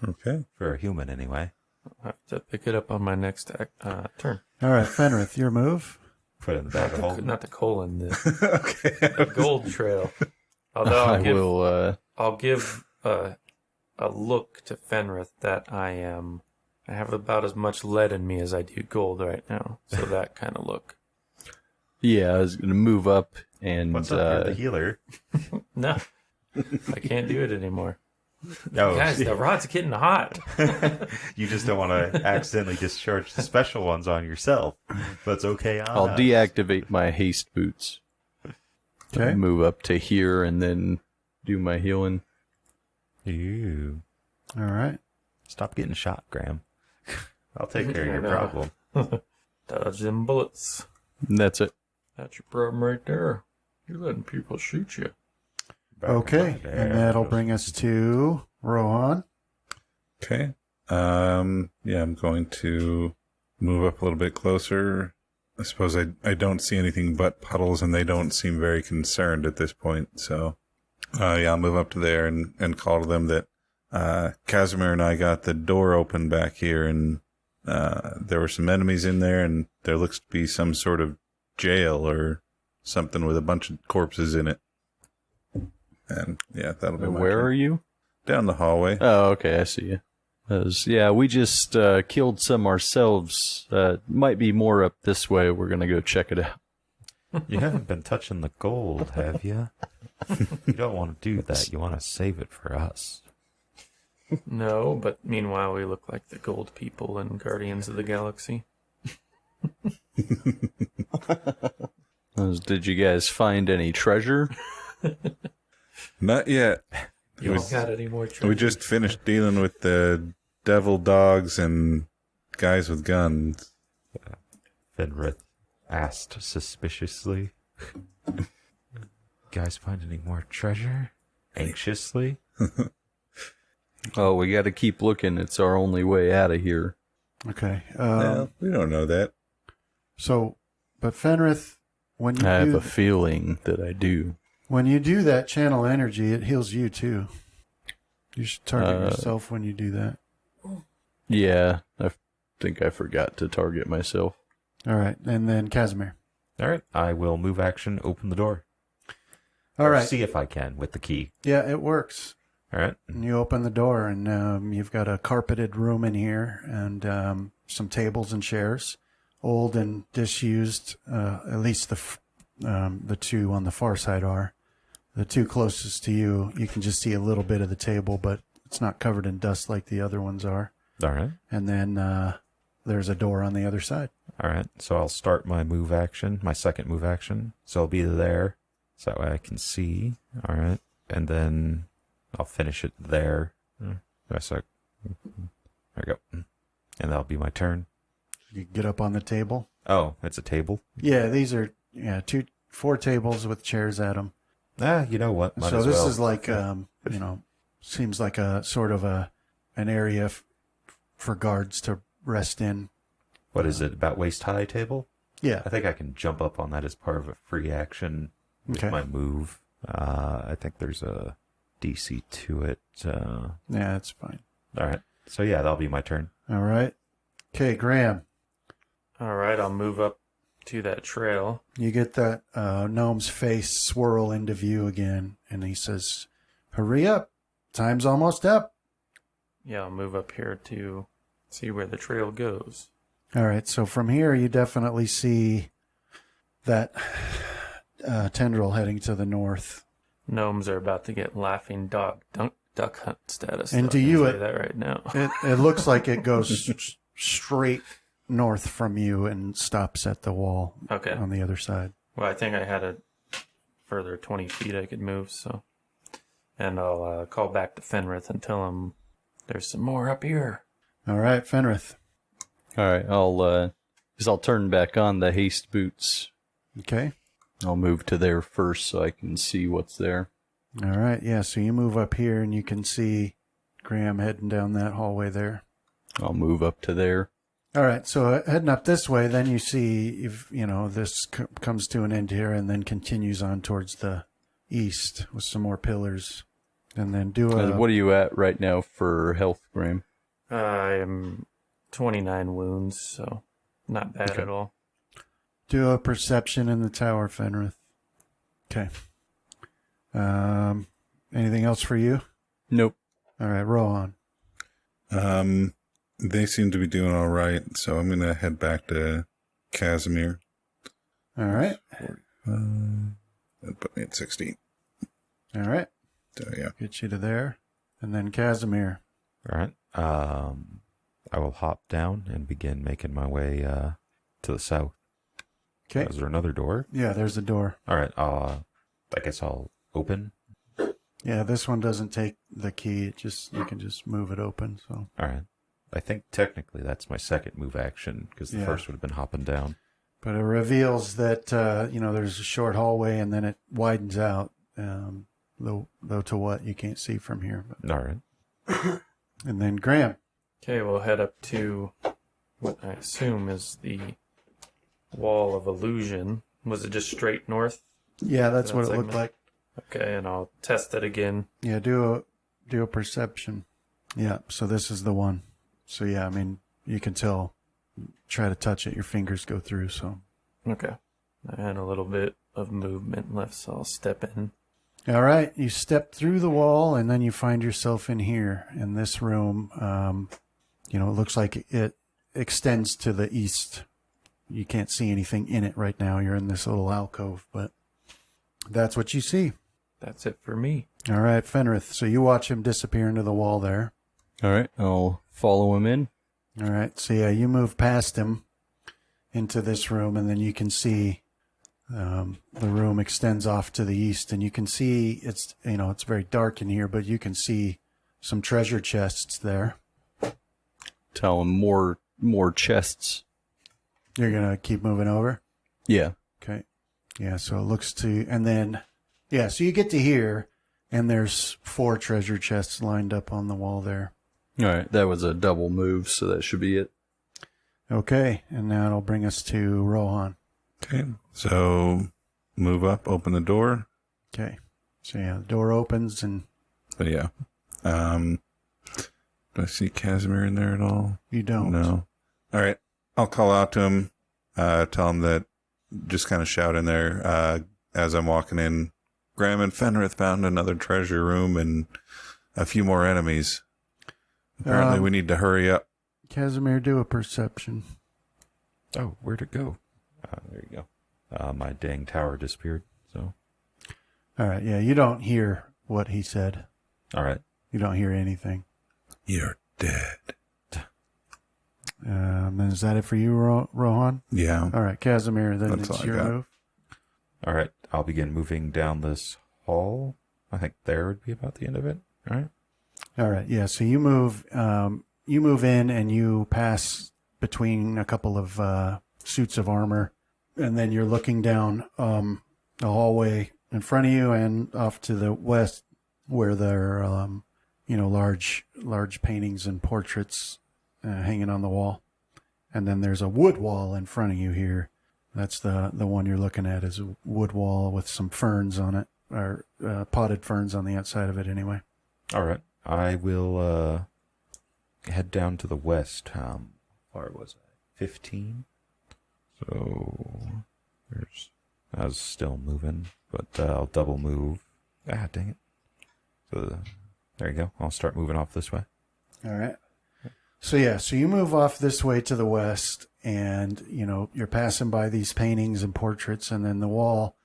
Okay. for a human, anyway. I'll have to pick it up on my next turn. All right, Fenrith, your move. Put it in the bag of holding. Not the colon, the Okay. gold trail. Although I'll give a look to Fenrith that I have about as much lead in me as I do gold right now. So that kind of look. Yeah, I was going to move up and... What's up, you're the healer? No, I can't do it anymore. No, Guys, the rod's getting hot. you just don't want to accidentally discharge the special ones on yourself. But it's okay on I'll us. deactivate my haste boots. Okay. Move up to here and then do my healing. Ew. All right. Stop getting shot, Graham. I'll take care of your I know. problem. Dodge them bullets. And that's it. That's your problem right there. You're letting people shoot you. Okay, and that'll bring us to Rohan. Okay. Yeah, I'm going to move up a little bit closer. I suppose I don't see anything but puddles, and they don't seem very concerned at this point. So, yeah, I'll move up to there and call to them that Casimir and I got the door open back here, and there were some enemies in there, and there looks to be some sort of jail or something with a bunch of corpses in it. And yeah, that'll be my Where turn. are you? Down the hallway. Oh, okay, I see you. Yeah, we just killed some ourselves. Might be more up this way. We're going to go check it out. You haven't been touching the gold, have you? You don't want to do that. You want to save it for us. No, but meanwhile we look like the gold people in Guardians of the Galaxy. Did you guys find any treasure? Not yet. You don't got any more treasure? We just finished dealing with the devil dogs and guys with guns. Fenrith asked suspiciously. Guys find any more treasure? Anxiously. Oh, we got to keep looking. It's our only way out of here. Okay. Well, we don't know that. So, but Fenrith, when you I have a feeling that I do. when you do that channel energy, it heals you too. You should target yourself when you do that. Yeah, I think I forgot to target myself. All right, and then Casimir. All right. I will move action, open the door. All right. See if I can with the key. Yeah, it works. All right. And you open the door, and you've got a carpeted room in here, and some tables and chairs, old and disused. At least the two on the far side are. The two closest to you, you can just see a little bit of the table, but it's not covered in dust like the other ones are. All right. And then there's a door on the other side. All right. So I'll start my move action, my second move action. So I'll be there, so that way I can see. All right. And then I'll finish it there. There we go. And that'll be my turn. You get up on the table. Oh, it's a table. Yeah, these are 4 tables with chairs at them. You know what? Might So as this well. is like, seems like a sort of an area for guards to rest in. What is it, about waist high table? Yeah. I think I can jump up on that as part of a free action with Okay. my move. I think there's a DC to it. Yeah, that's fine. All right. So yeah, that'll be my turn. All right. Okay, Graham. All right, I'll move up to that trail. You get that gnome's face swirl into view again, and he says, "Hurry up. Time's almost up." Yeah, I'll move up here to see where the trail goes. All right, so from here you definitely see that tendril heading to the north. Gnomes are about to get laughing dog duck hunt status. And so to I can you, say that right now. It looks like it goes straight north from you and stops at the wall Okay. on the other side. Well, I think I had a further 20 feet I could move, so. And I'll call back to Fenrith and tell him there's some more up here. All right, Fenrith. All right, I'll turn back on the haste boots. Okay. I'll move to there first so I can see what's there. All right, yeah, so you move up here and you can see Graham heading down that hallway there. I'll move up to there. All right, so heading up this way, then you see if this comes to an end here and then continues on towards the east with some more pillars, and then do a. What are you at right now for health, Graham? I am 29 wounds, so not bad Okay. at all. Do a perception in the tower, Fenrith. Okay. Anything else for you? Nope. All right, Rohan. They seem to be doing all right, so I'm gonna head back to Casimir. All right. That put me at 16. All right. So yeah. Get you to there. And then Casimir. All right. I will hop down and begin making my way to the south. Okay. Is there another door? Yeah, there's the door. All right. I guess I'll open. Yeah, this one doesn't take the key. You can just move it open. So. All right. I think technically that's my second move action because the Yeah. first would have been hopping down. But it reveals that, there's a short hallway and then it widens out. Though to what you can't see from here. But. All right. And then Graham. Okay, we'll head up to what I assume is the Wall of Illusion. Was it just straight north? Yeah, that's That what it segment? looked like. Okay, and I'll test it again. Yeah, do a perception. Yeah, so this is the one. So yeah, I mean, you can tell. Try to touch it, your fingers go through. So. Okay. I had a little bit of movement left, so I'll step in. All right, you step through the wall, and then you find yourself in here, in this room. It looks like it extends to the east. You can't see anything in it right now. You're in this little alcove, but that's what you see. That's it for me. All right, Fenrith. So you watch him disappear into the wall there. All right, I'll follow him in. All right, so yeah, you move past him into this room, and then you can see the room extends off to the east, and you can see it's very dark in here, but you can see some treasure chests there. Tell him more chests. You're gonna keep moving over. Yeah. Okay. Yeah. So it looks and then so you get to here, and there's 4 treasure chests lined up on the wall there. All right, that was a double move, so that should be it. Okay, and now it'll bring us to Rohan. Okay. So move up, open the door. Okay. So yeah, the door opens and But yeah. Do I see Casimir in there at all? you don't. No. All right. I'll call out to him, tell him that, just kind of shout in there as I'm walking in. Graham and Fenrith found another treasure room and a few more enemies. Apparently we need to hurry up. Casimir, do a perception. Oh, where'd it go? There you go. My dang tower disappeared. So. All right. Yeah, you don't hear what he said. All right. You don't hear anything. You're dead. Is that it for you, Rohan? Yeah. All right, Casimir, then That's all it's I your got. move. All right. I'll begin moving down this hall. I think there would be about the end of it. All right. All right, yeah. So you move in and you pass between a couple of suits of armor, and then you're looking down the hallway in front of you and off to the west, where there are large paintings and portraits hanging on the wall, and then there's a wood wall in front of you here. That's the one you're looking at, is a wood wall with some ferns on it, or potted ferns on the outside of it anyway. All right. I will head down to the west. How far was I? 15? So I was still moving, but I'll double move. Ah, dang it. So there you go. I'll start moving off this way. All right. So you move off this way to the west, and you're passing by these paintings and portraits, and then the wall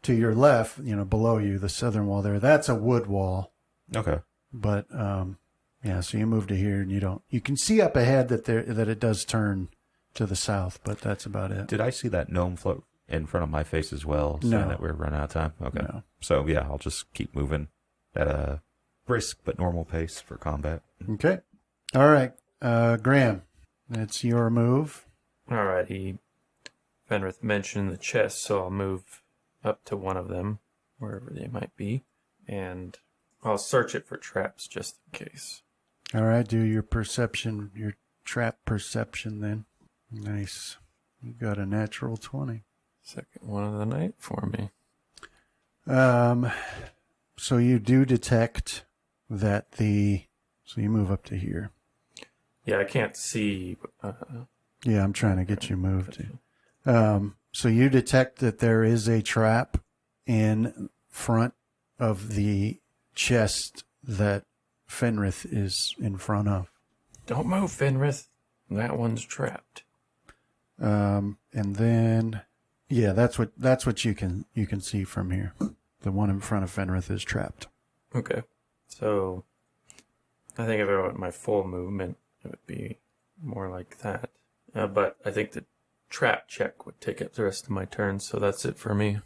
to your left, below you, the southern wall there, that's a wood wall. Okay. But so you move to here, and you can see up ahead that it does turn to the south, but that's about it. Did I see that gnome float in front of my face as well, saying No. that we're running out of time? Okay. No. So yeah, I'll just keep moving at a brisk but normal pace for combat. Okay. All right. Graham, it's your move. Alrighty. Fenrith mentioned the chest, so I'll move up to one of them, wherever they might be, and I'll search it for traps just in case. All right. Do your trap perception then. Nice. You got a natural 20. Second one of the night for me. So you do detect that so you move up to here. Yeah, I can't see. Yeah, I'm trying to get you moved. So you detect that there is a trap in front of the chest that Fenrith is in front of. Don't move, Fenrith. That one's trapped. And then, yeah, that's what you can see from here. The one in front of Fenrith is trapped. Okay. So, I think if I went my full movement, it would be more like that. But I think the trap check would take up the rest of my turn, so that's it for me.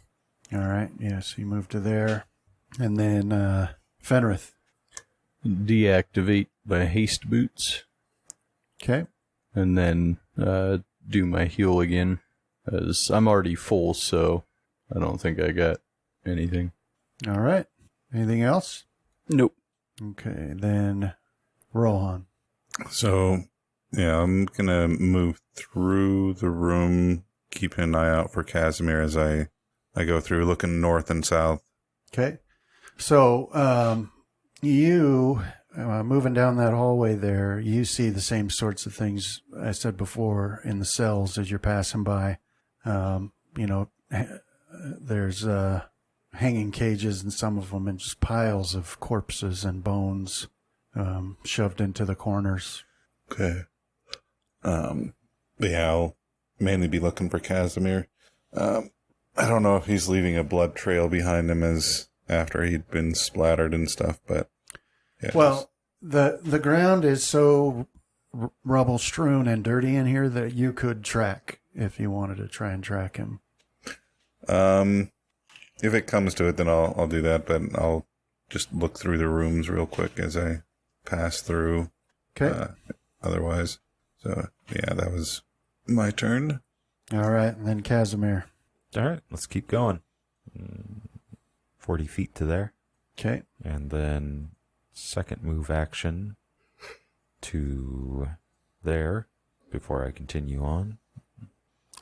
All right. Yeah, so you move to there. And then Fenrith. Deactivate my haste boots. Okay. And then do my heal again. As I'm already full, so I don't think I got anything. All right. Anything else? Nope. Okay, then Rohan. So, yeah, I'm going to move through the room, keeping an eye out for Casimir as I go through, looking north and south. Okay. So, you, moving down that hallway there, you see the same sorts of things I said before in the cells as you're passing by. There's hanging cages in some of them and just piles of corpses and bones shoved into the corners. Okay. Yeah, I'll mainly be looking for Casimir. I don't know if he's leaving a blood trail behind him as after he'd been splattered and stuff, but yeah. Well, the ground is so rubble strewn and dirty in here that you could track if you wanted to try and track him. If it comes to it, then I'll do that, but I'll just look through the rooms real quick as I pass through. Okay. Otherwise. So, yeah, that was my turn. All right, and then Casimir. All right, let's keep going. 40 feet to there. Okay. And then second move action to there before I continue on.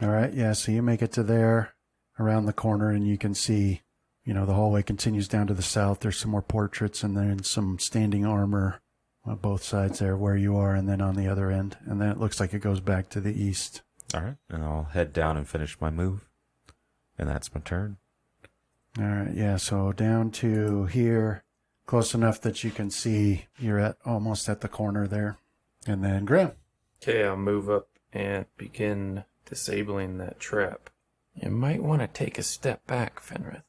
All right, yeah, so you make it to there around the corner, and you can see, the hallway continues down to the south. There's some more portraits and then some standing armor on both sides there where you are, and then on the other end. And then it looks like it goes back to the east. All right, and I'll head down and finish my move. And that's my turn. All right, yeah, so down to here, close enough that you can see you're almost at the corner there. And then Graham. Okay, I'll move up and begin disabling that trap. You might want to take a step back, Fenrith.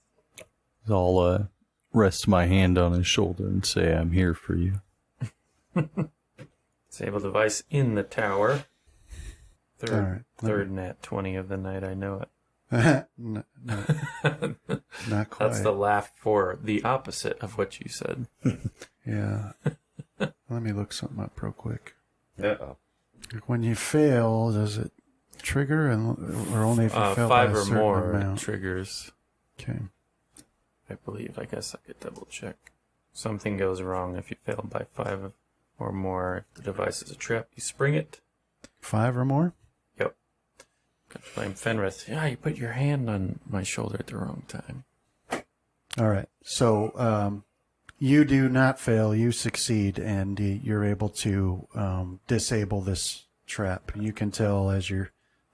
I'll rest my hand on his shoulder and say, I'm here for you. Disable device in the tower. Third All right. nat 20 of the night, I know it. No, not quite. That's the laugh for the opposite of what you said. Yeah. Let me look something up real quick. Uh-oh. When you fail, does it trigger or only if you fail by 5 a or certain more amount? triggers, Okay. I believe. I guess I could double check. Something goes wrong if you fail by 5 or more. If the device is a trap, you spring it. 5 or more? Yep. Gotta blame Fenrith. Yeah, you put your hand on my shoulder at the wrong time. All right. So you do not fail. You succeed, and you're able to disable this trap. You can tell as you're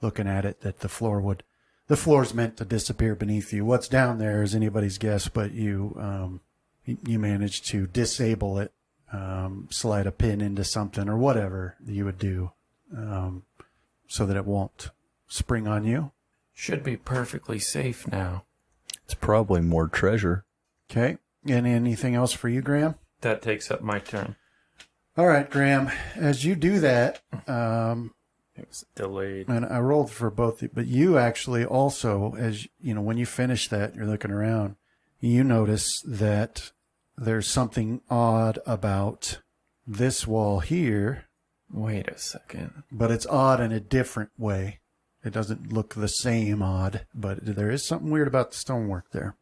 looking at it, that the floor's meant to disappear beneath you. What's down there is anybody's guess, but you managed to disable it, slide a pin into something or whatever you would do, so that it won't spring on you. Should be perfectly safe now. It's probably more treasure. Okay. And anything else for you, Graham? That takes up my turn. All right, Graham. As you do that, It was delayed. and I rolled for both, but you actually also, as you know, when you finish that, you're looking around, you notice that there's something odd about this wall here, Wait a second. but it's odd in a different way. It doesn't look the same odd, but there is something weird about the stonework there.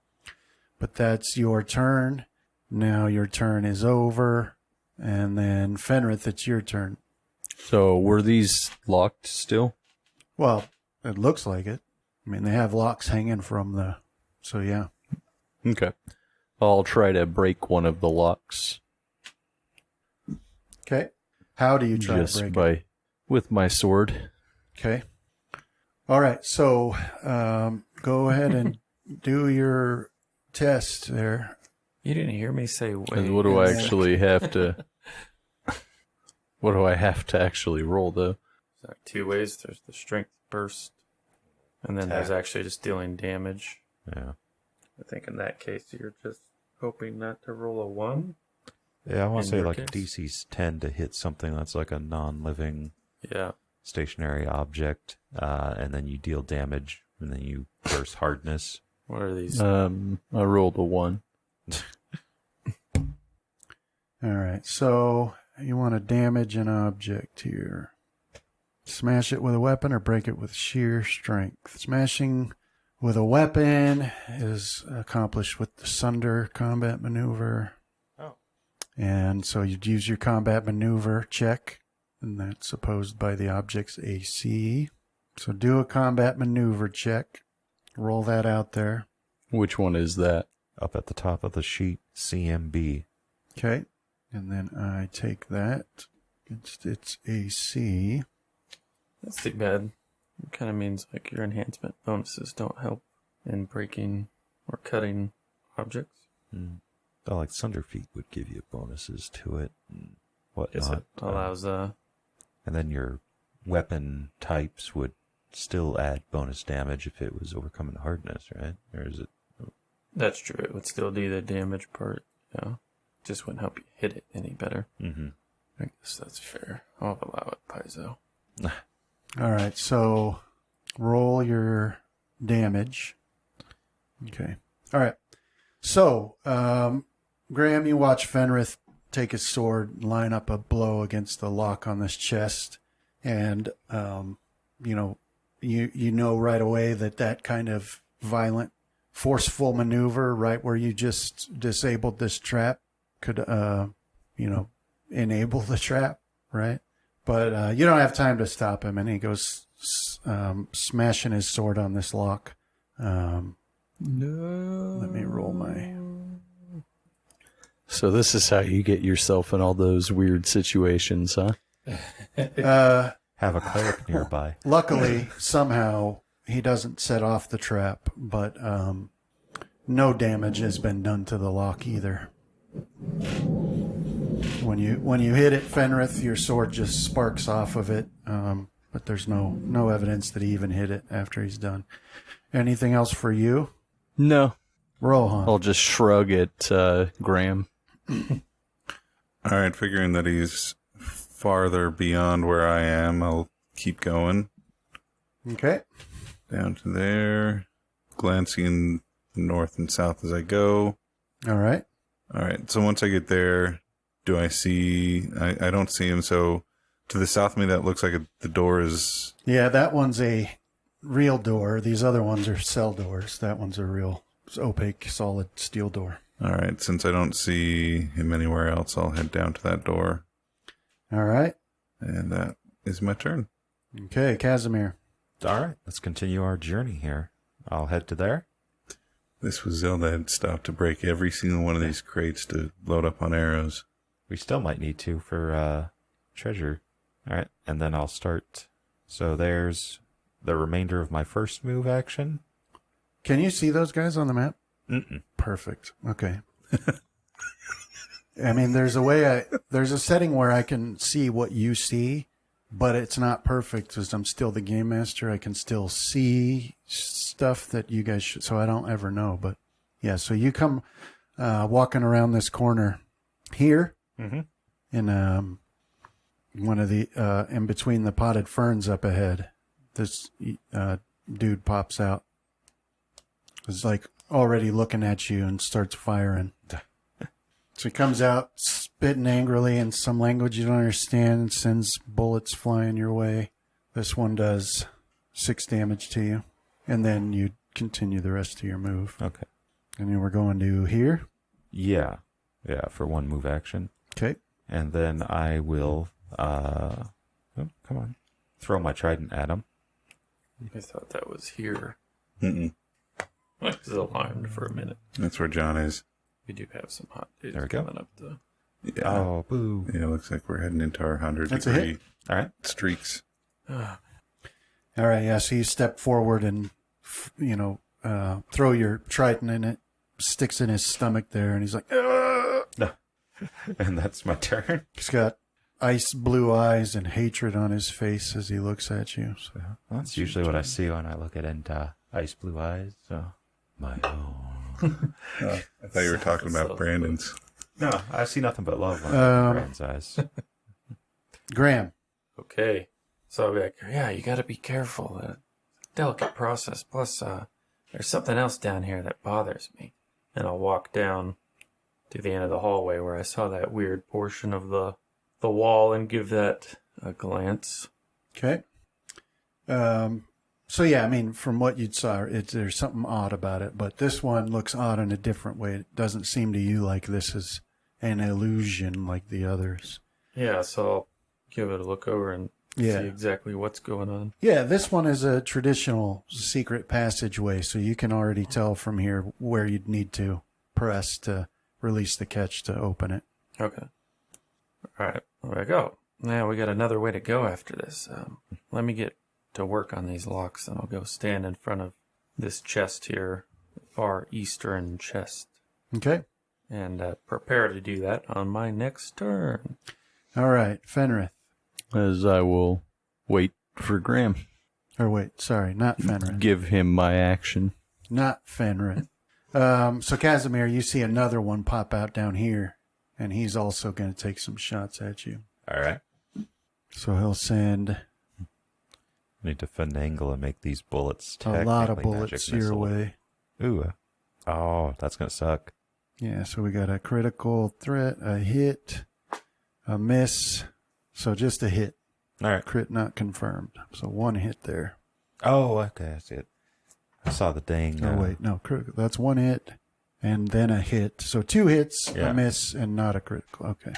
But that's your turn. Now your turn is over. And then Fenrith, it's your turn. So were these locked still? Well, it looks like it. I mean, they have locks hanging from the... So, yeah. Okay. I'll try to break one of the locks. Okay. How do you try Just to break it? with my sword. Okay. All right. So, go ahead and do your test there. You didn't hear me say wait. And what do I actually have to... What do I have to actually roll, though? There are two ways. There's the strength burst, and then there's actually just dealing damage. Yeah. I think in that case, you're just hoping not to roll a 1. Yeah, I want In to say your like case? DC's 10 to hit something that's like a non-living Yeah. stationary object, and then you deal damage, and then you burst hardness. What are these? I rolled a 1. All right. So, you want to damage an object here. Smash it with a weapon or break it with sheer strength. Smashing with a weapon is accomplished with the Sunder combat maneuver. Oh. And so you'd use your combat maneuver check, and that's opposed by the object's AC. So do a combat maneuver check. Roll that out there. Which one is that? Up at the top of the sheet, CMB. Okay. And then I take that against its AC. That's too bad. It kind of means like your enhancement bonuses don't help in breaking or cutting objects. Oh, like Sunder Feet would give you bonuses to it and Yes, whatnot. it allows And then your weapon types would still add bonus damage if it was overcoming hardness, right? Or is it? That's true. It would still do the damage part. Yeah. Just wouldn't help you hit it any better. Mm-hmm. I guess that's fair. I'll allow it, Paizo. All right, so roll your damage. Okay. All right. So, Graham, you watch Fenrith take his sword and line up a blow against the lock on this chest. And, you know right away that kind of violent, forceful maneuver right where you just disabled this trap could, enable the trap, right? But you don't have time to stop him, and he goes smashing his sword on this lock. No. Let me roll my... So this is how you get yourself in all those weird situations, huh? Have a cleric nearby. Luckily, somehow, he doesn't set off the trap, but no damage has been done to the lock either. When you hit it, Fenrith, your sword just sparks off of it, but there's no evidence that he even hit it after he's done. Anything else for you? No. Rohan. I'll just shrug at Graham. All right, figuring that he's farther beyond where I am, I'll keep going Okay. down to there, glancing north and south as I go. All right. All right, so once I get there, do I see... I don't see him, so to the south of me, that looks like the door is... Yeah, that one's a real door. These other ones are cell doors. That one's a real opaque, solid steel door. All right, since I don't see him anywhere else, I'll head down to that door. All right. And that is my turn. Okay, Casimir. All right, let's continue our journey here. I'll head to there. This was Zelda had stopped to break every single one of these crates to load up on arrows. We still might need to for treasure. All right, and then I'll start. So there's the remainder of my first move action. Can you see those guys on the map? Mm-mm. Perfect. Okay. I mean, there's a setting where I can see what you see, but it's not perfect because I'm still the game master. I can still see stuff that you guys should, so I don't ever know. But yeah, so you come walking around this corner here in one of the in between the potted ferns up ahead. This dude pops out. Is like already looking at you and starts firing. So he comes out spitting angrily in some language you don't understand and sends bullets flying your way. This one does 6 damage to you. And then you continue the rest of your move. Okay. And then we're going to here. Yeah. Yeah, for 1 move action. Okay. And then I will, oh, come on. Throw my trident at him. I thought that was here. Mm-mm. I was alarmed for a minute. That's where John is. We do have some hot days There we go. coming up, though. Yeah. Oh, boo. Yeah, looks like we're heading into our 100 That's a degree hit. All right. streaks. All right. Yeah. So you step forward and, throw your trident in it, sticks in his stomach there, and he's like, No. And that's my turn. he's got ice blue eyes and hatred on his face as he looks at you. So Well, that's usually what I see when I look at ice blue eyes. So my own. I thought you were talking about Brandon's. No, I see nothing but love when I look at Brandon's eyes. Graham. Okay. So I'll be like, yeah, you got to be careful. Delicate process. Plus, there's something else down here that bothers me. And I'll walk down to the end of the hallway where I saw that weird portion of the wall and give that a glance. Okay. So yeah, I mean, from what you saw, there's something odd about it, but this one looks odd in a different way. It doesn't seem to you like this is an illusion like the others. Yeah, so I'll give it a look over and see exactly what's going on. Yeah, this one is a traditional secret passageway, so you can already tell from here where you'd need to press to release the catch to open it. Okay. All right, there we go. Now we got another way to go after this. Let me get to work on these locks, and I'll go stand in front of this chest here, far eastern chest, Okay. and prepare to do that on my next turn. All right, Fenrith. As I will wait for Graham. Or wait, sorry, not Fenrith. Give him my action. Not Fenrith. So Casimir, you see another one pop out down here, and he's also going to take some shots at you. All right. So he'll send Need to finagle and make these bullets a lot of technically bullets magic your missile. way. Ooh. Oh, that's going to suck. Yeah, so we got a critical threat, a hit, a miss. So just a hit. All right. Crit not confirmed. So 1 hit there. Oh, okay. I see it. I saw the dang. Oh, wait. No, critical. That's 1 hit and then a hit. So 2 hits, Yeah. a miss, and not a critical. Okay.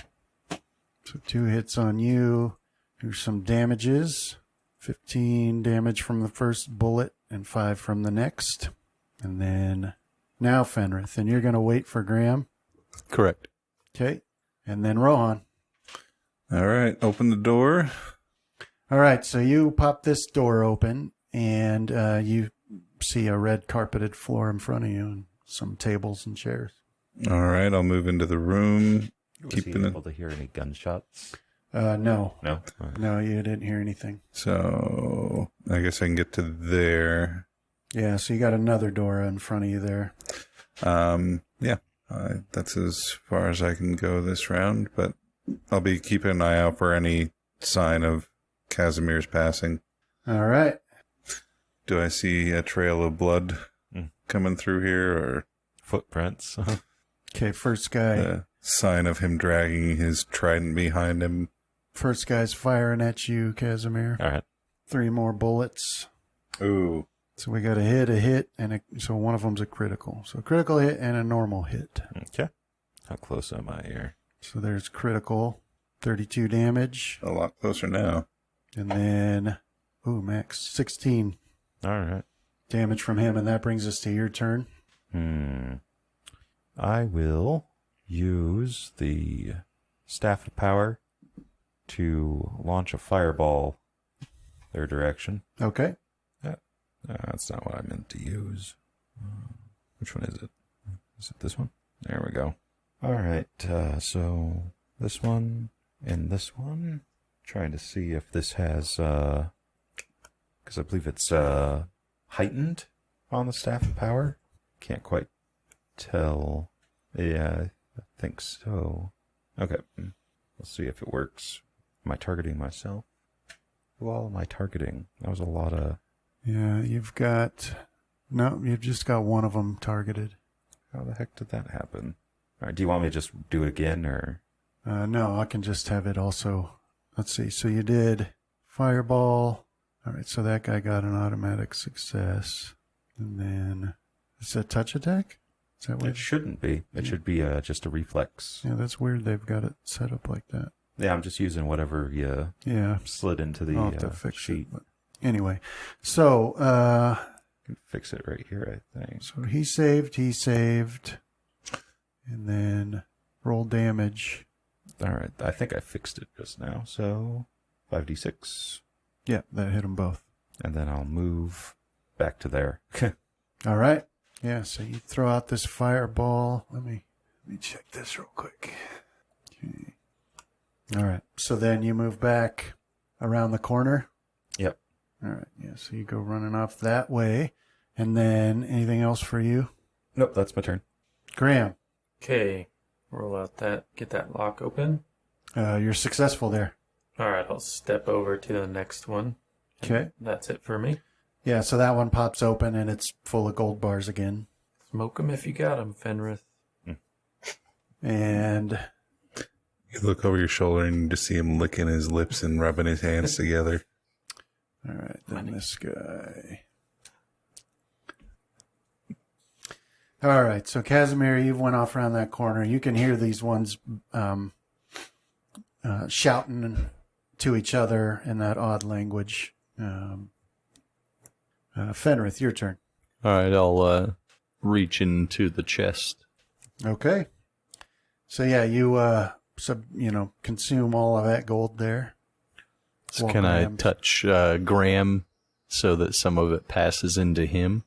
So 2 hits on you. Here's some damages. 15 damage from the first bullet and 5 from the next. And then now Fenrith. And you're going to wait for Graham. Correct. Okay. And then Rohan. All right, open the door. All right. So you pop this door open and you see a red carpeted floor in front of you and some tables and chairs. All right, I'll move into the room. Was he Keeping it. able to hear any gunshots? No. No. All right. No, you didn't hear anything. So I guess I can get to there. Yeah, so you got another door in front of you there. Yeah, that's as far as I can go this round, but I'll be keeping an eye out for any sign of Casimir's passing. All right. Do I see a trail of blood coming through here, or Footprints. Okay, first guy. a sign of him dragging his trident behind him? First guy's firing at you, Casimir. All right. 3 more bullets. Ooh. So we got a hit, and so one of them's a critical. So critical hit and a normal hit. Okay. How close am I here? So there's critical, 32 damage. A lot closer now. And then, max 16 All right. damage from him. And that brings us to your turn. I will use the Staff of Power to launch a fireball their direction. Okay. That's not what I meant to use. Which one is it? Is it this one? There we go. All right. So this one and this one. Trying to see if this has, because I believe it's heightened on the Staff of Power. Can't quite tell. Yeah, I think so. Okay. Let's see if it works. Am I targeting myself? Who all am I targeting? That was a lot of... Yeah, you've just got one of them targeted. How the heck did that happen? All right, do you want me to just do it again, or... No, I can just have it also. Let's see. So you did Fireball. All right, so that guy got an automatic success. And then, is that touch attack? Is that what It shouldn't be. It should be just a reflex. Yeah, that's weird. They've got it set up like that. Yeah, I'm just using whatever you slid into the I'll have to fix sheet. it. But anyway, so Can fix it right here, I think. so he saved, and then roll damage. All right, I think I fixed it just now. So 5d6, Yeah, that hit them both. and then I'll move back to there. All right. Yeah, so you throw out this fireball. Let me check this real quick. Okay. All right. So then you move back around the corner. Yep. All right. Yeah, so you go running off that way. And then anything else for you? Nope, that's my turn. Graham, Okay, roll out get that lock open. you're successful there. All right, I'll step over to the next one. Okay. That's it for me. Yeah, so that one pops open and it's full of gold bars again. Smoke 'em if you got 'em, Fenrith. And You look over your shoulder and you just see him licking his lips and rubbing his hands together. all right, then this guy. All right, so Casimir, you went off around that corner. You can hear these ones shouting to each other in that odd language. Fenrith, your turn. All right, I'll reach into the chest. Okay. So yeah, you consume all of that gold there. So Well, can I Graham. touch Graham so that some of it passes into him?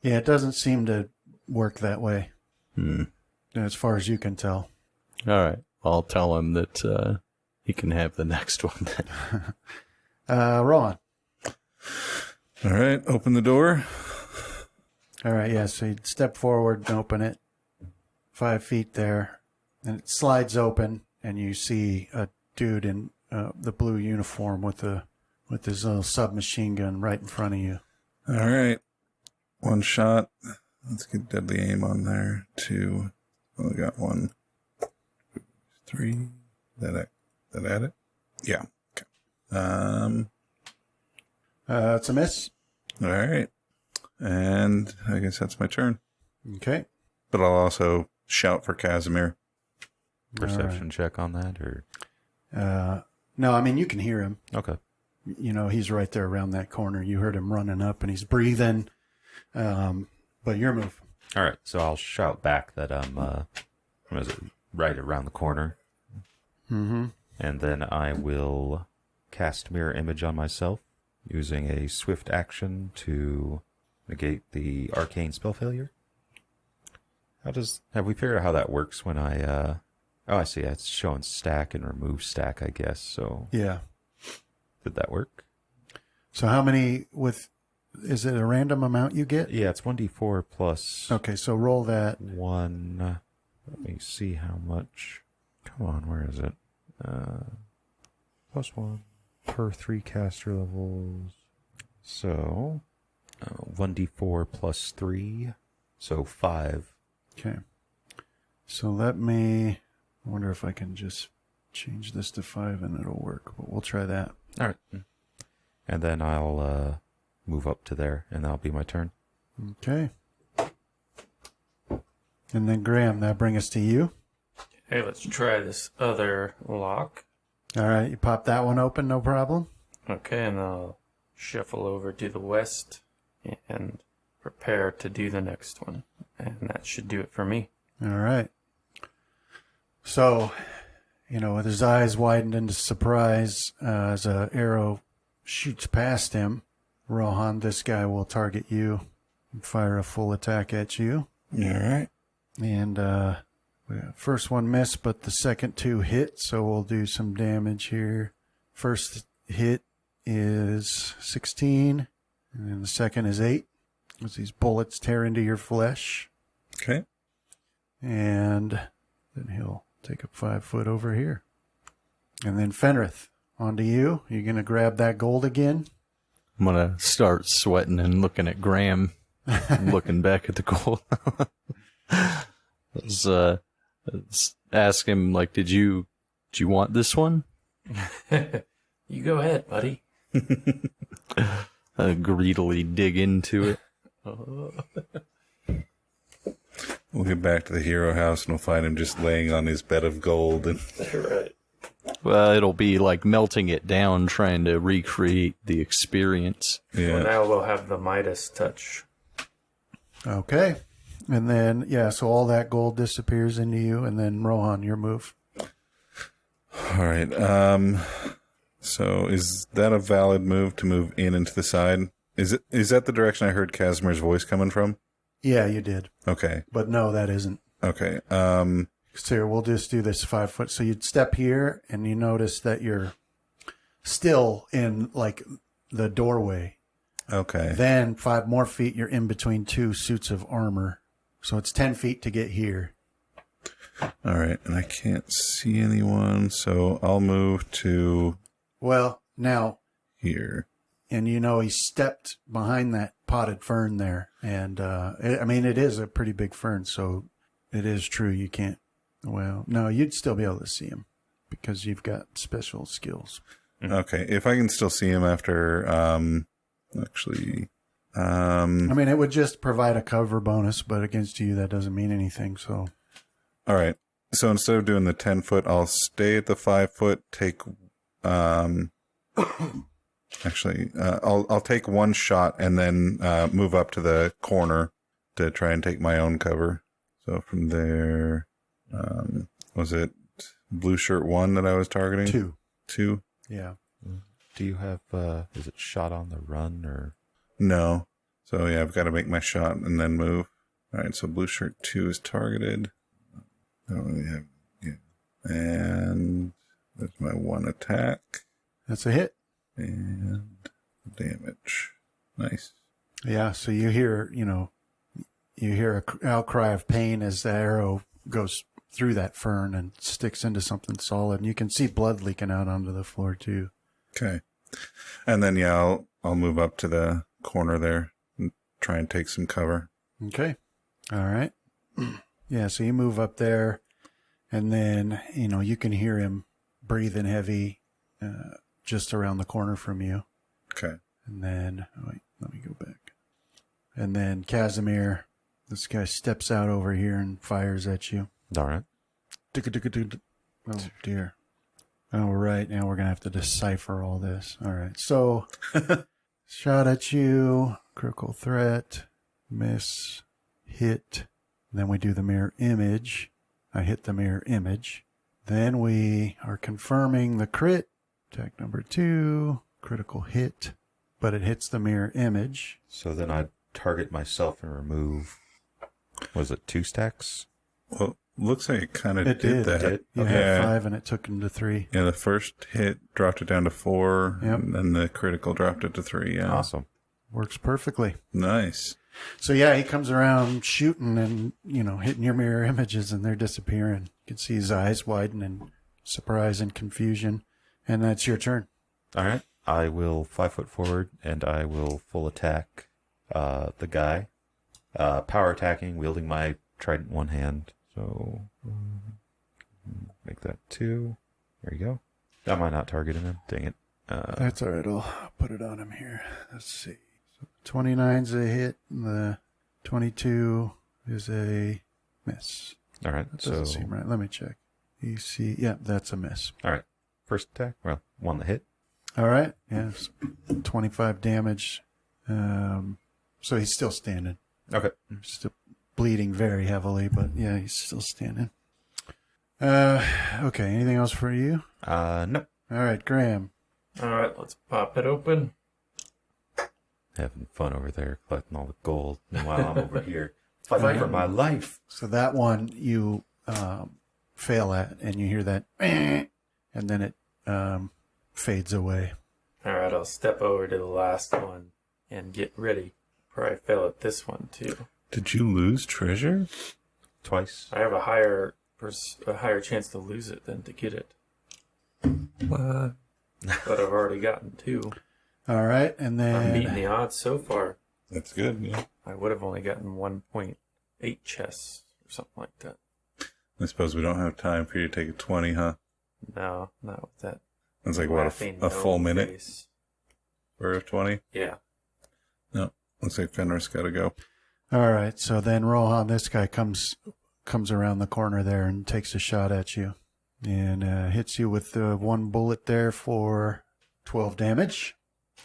Yeah, it doesn't seem to work that way, as far as you can tell. All right, I'll tell him that he can have the next one then. Ron. All right, open the door. All right, yeah, so you step forward and open it 5 feet there, and it slides open, and you see a dude in the blue uniform with his little submachine gun right in front of you. All right, one shot. Let's get deadly aim on there. 2. Oh, we got 1, 2, 3. That add it? Yeah. Okay. It's a miss. All right. And I guess that's my turn. Okay. But I'll also shout for Casimir. Perception check on that, or... No, I mean, you can hear him. Okay. You know, he's right there around that corner. You heard him running up, and he's breathing. But your move. All right, so I'll shout back that I'm right around the corner. Mm-hmm. And then I will cast Mirror Image on myself using a swift action to negate the arcane spell failure. Have we figured out how that works when I I see, it's showing stack and remove stack, I guess. So Yeah. did that work? So how many is it a random amount you get? Yeah, it's 1d4 plus Okay, so roll that. 1. Let me see how much. Come on, where is it? Plus 1 per 3 caster levels. So 1d4 plus 3. So 5. Okay. So I wonder if I can just change this to 5 and it'll work, but we'll try that. All right. And then I'll move up to there, and that'll be my turn. Okay. And then Graham, that bring us to you. Hey, let's try this other lock. All right, you pop that one open, no problem. Okay, and I'll shuffle over to the west and prepare to do the next one. And that should do it for me. All right. So, with his eyes widened into surprise as an arrow shoots past him, Rohan, this guy will target you and fire a full attack at you. All right. And first one missed, but the second two hit, so we'll do some damage here. First hit is 16, and then the second is 8, as these bullets tear into your flesh. Okay. And then he'll take up 5 foot over here. And then Fenrith, on to you. You're going to grab that gold again. I'm going to start sweating and looking at Graham, looking back at the gold. Let's ask him, like, did you want this one? You go ahead, buddy. Greedily dig into it. We'll get back to the hero house and we'll find him just laying on his bed of gold. And Right. Well, it'll be like melting it down, trying to recreate the experience. yeah. Well, now we'll have the Midas touch. Okay. And then, so all that gold disappears into you, and then Rohan, your move. All right. So is that a valid move to move in and to the side? Is that the direction I heard Casimir's voice coming from? Yeah, you did. Okay. But no, that isn't. Okay. So here, we'll just do this 5 foot. So you'd step here, and you notice that you're still in, like, the doorway. Okay. Then 5 more feet, you're in between 2 suits of armor. So it's 10 feet to get here. All right. And I can't see anyone, so I'll move to Well, now, here. and he stepped behind that potted fern there. And, it is a pretty big fern, so it is true you can't. Well, no, you'd still be able to see him because you've got special skills. Okay. If I can still see him after, actually, it would just provide a cover bonus, but against you, that doesn't mean anything, so. all right. So instead of doing the 10 foot, I'll stay at the 5 foot, take, actually, I'll take one shot and then, move up to the corner to try and take my own cover. So from there, was it blue shirt 1 that I was targeting? 2. 2? Yeah. Do you have, is it shot on the run or? No. So yeah, I've got to make my shot and then move. All right. So blue shirt 2 is targeted. I don't really have, and there's my 1 attack That's a hit. and damage. Nice. Yeah, so you hear, you hear a outcry of pain as the arrow goes through that fern and sticks into something solid. And you can see blood leaking out onto the floor, too. Okay. And then, I'll move up to the corner there and try and take some cover. Okay. All right. Yeah, so you move up there, and then, you can hear him breathing heavy just around the corner from you. Okay. And then, wait, let me go back. And then Casimir, this guy steps out over here and fires at you. Darn it. Oh, dear. Oh, right. Now we're going to have to decipher all this. All right. So, shot at you, critical threat, miss, hit. Then we do the mirror image. I hit the mirror image. Then we are confirming the crit. Attack number 2, critical hit, but it hits the mirror image. So then I target myself and remove, was it 2 stacks? Well, looks like it kind of It did did. that. You had 5 and it took him to 3. Yeah, the first hit dropped it down to 4, Yep. and then the critical dropped it to 3. Yeah. Awesome. Works perfectly. Nice. So yeah, he comes around shooting and, hitting your mirror images and they're disappearing. You can see his eyes widen in surprise and confusion. And that's your turn. All right. I will 5 foot forward and I will full attack the guy. Power attacking, wielding my trident in one hand. So make that 2. There you go. I might not target him. Dang it. That's all right. I'll put it on him here. Let's see. So 29's a hit. And the 22 is a miss. All right. That doesn't seem right. Let me check. You see, yeah, that's a miss. All right. First attack. Well, 1 that hit. All right. Yeah, it's 25 damage. So he's still standing. Okay. Still bleeding very heavily, but yeah, he's still standing. Okay. Anything else for you? No. All right, Graham. All right, let's pop it open. having fun over there, collecting all the gold. Meanwhile, I'm over here fighting for my life. So that one you fail at, and you hear that, and then it fades away. All right, I'll step over to the last one and get ready. Probably fail at this one too. Did you lose treasure? Twice. I have a higher chance to lose it than to get it. What? But I've already gotten 2. All right, and I'm beating then the odds so far. That's good, yeah. I would have only gotten 1.8 chests or something like that. I suppose we don't have time for you to take a 20, huh? No, not with that. That's like, what, laughing a full gnome minute face. for a 20? Yeah. No. Looks like Fenris got to go. all right. So then Rohan, this guy comes around the corner there and takes a shot at you, and hits you with one bullet there for 12 damage.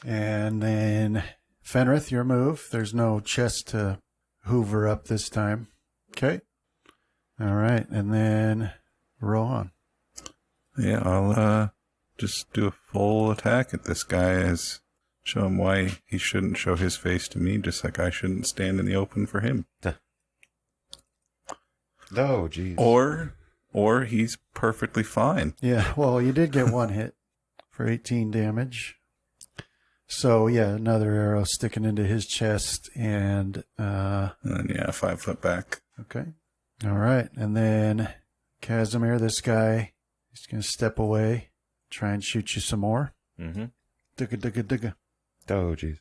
And then Fenrith, your move. There's no chest to hoover up this time. Okay. All right, and then Rohan. Yeah, I'll just do a full attack at this guy as show him why he shouldn't show his face to me, just like I shouldn't stand in the open for him. Oh, jeez. Or he's perfectly fine. Yeah, well, you did get one hit for 18 damage. So, yeah, another arrow sticking into his chest, and And then, 5 foot back. okay. All right, and then Casimir, this guy, he's going to step away, try and shoot you some more. Mm-hmm. Digga, digga, digga. Oh, jeez.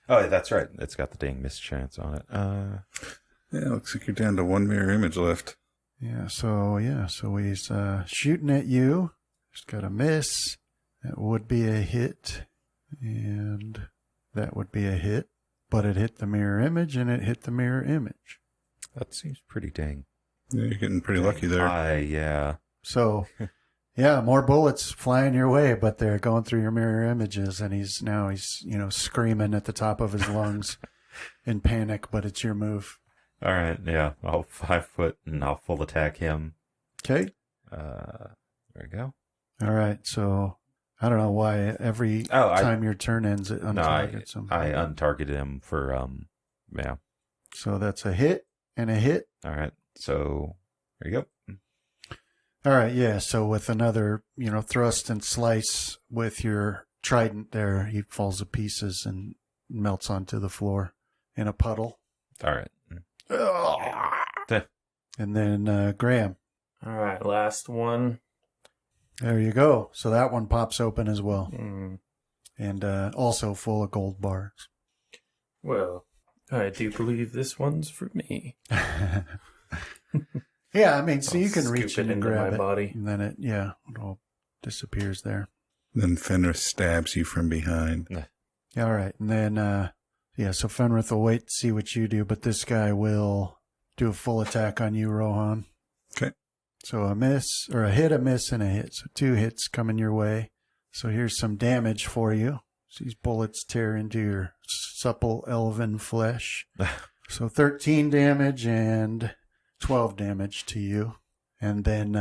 Oh, that's right. It's got the dang mischance on it. Yeah, looks like you're down to 1 mirror image left. So he's shooting at you. Just got a miss. That would be a hit, and that would be a hit. But it hit the mirror image, and it hit the mirror image. That seems pretty dang. Yeah, you're getting pretty lucky there. Yeah. So, yeah, more bullets flying your way, but they're going through your mirror images, and he's screaming at the top of his lungs in panic. But it's your move. All right. Yeah. I'll 5 foot and I'll full attack him. Okay. There we go. All right. So I don't know why every time your turn ends, it untargets him. I untargeted him for yeah. So that's a hit and a hit. All right. So there you go. All right, yeah. So with another, thrust and slice with your trident there, he falls to pieces and melts onto the floor in a puddle. All right. And then Graham. All right, last one. There you go. So that one pops open as well. Mm. And also full of gold bars. Well, I do believe this one's for me. Yeah, I mean, so I'll you can scoop reach it in and into grab my it. body. And then it all disappears there. Then Fenris stabs you from behind. All right. And then, so Fenrith will wait to see what you do, but this guy will do a full attack on you, Rohan. Okay. So a miss, or a hit, a miss, and a hit. So 2 hits coming your way. So here's some damage for you. So these bullets tear into your supple elven flesh. So 13 damage and 12 damage to you. And then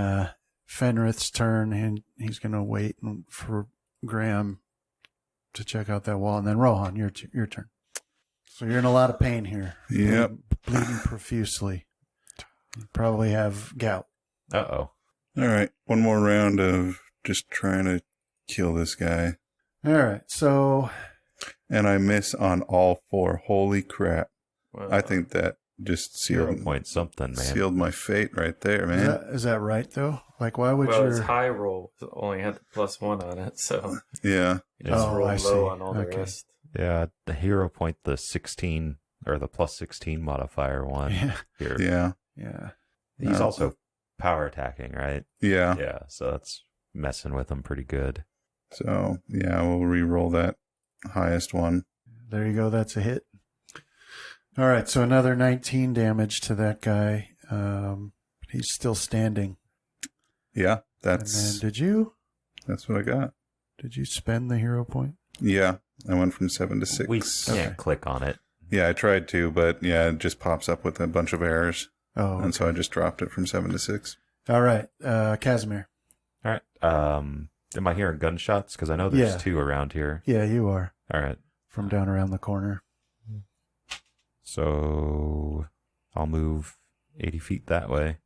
Fenrith's turn, and he's going to wait for Graham to check out that wall. And then Rohan, your turn. So you're in a lot of pain here. Yep. Bleeding profusely. You probably have gout. Uh-oh. All right. One more round of just trying to kill this guy. All right. So. And I miss on all 4. Holy crap. Well, I think that just 0 point something, man. sealed my fate right there, man. Is that right, though? Like, why would his high roll only had the +1 on it, so Yeah. it just rolled I low see. on all the Okay. rest. Yeah, the hero point, the 16, or the +16 modifier one Yeah. here. Yeah. Yeah. He's also power attacking, right? Yeah. Yeah, so that's messing with him pretty good. So, yeah, we'll re-roll that highest one. There you go. That's a hit. All right. So another 19 damage to that guy. He's still standing. Yeah, And that's then that's what I got. did you spend the hero point? Yeah, I went from 7 to 6. We can't click on it. Yeah, I tried to, but yeah, it just pops up with a bunch of errors. Oh, And so I just dropped it from 7 to 6. all right. Casimir. All right. Am I hearing gunshots? Because I know there's Yeah. 2 around here. Yeah, you are. All right. from down around the corner. So I'll move 80 feet that way.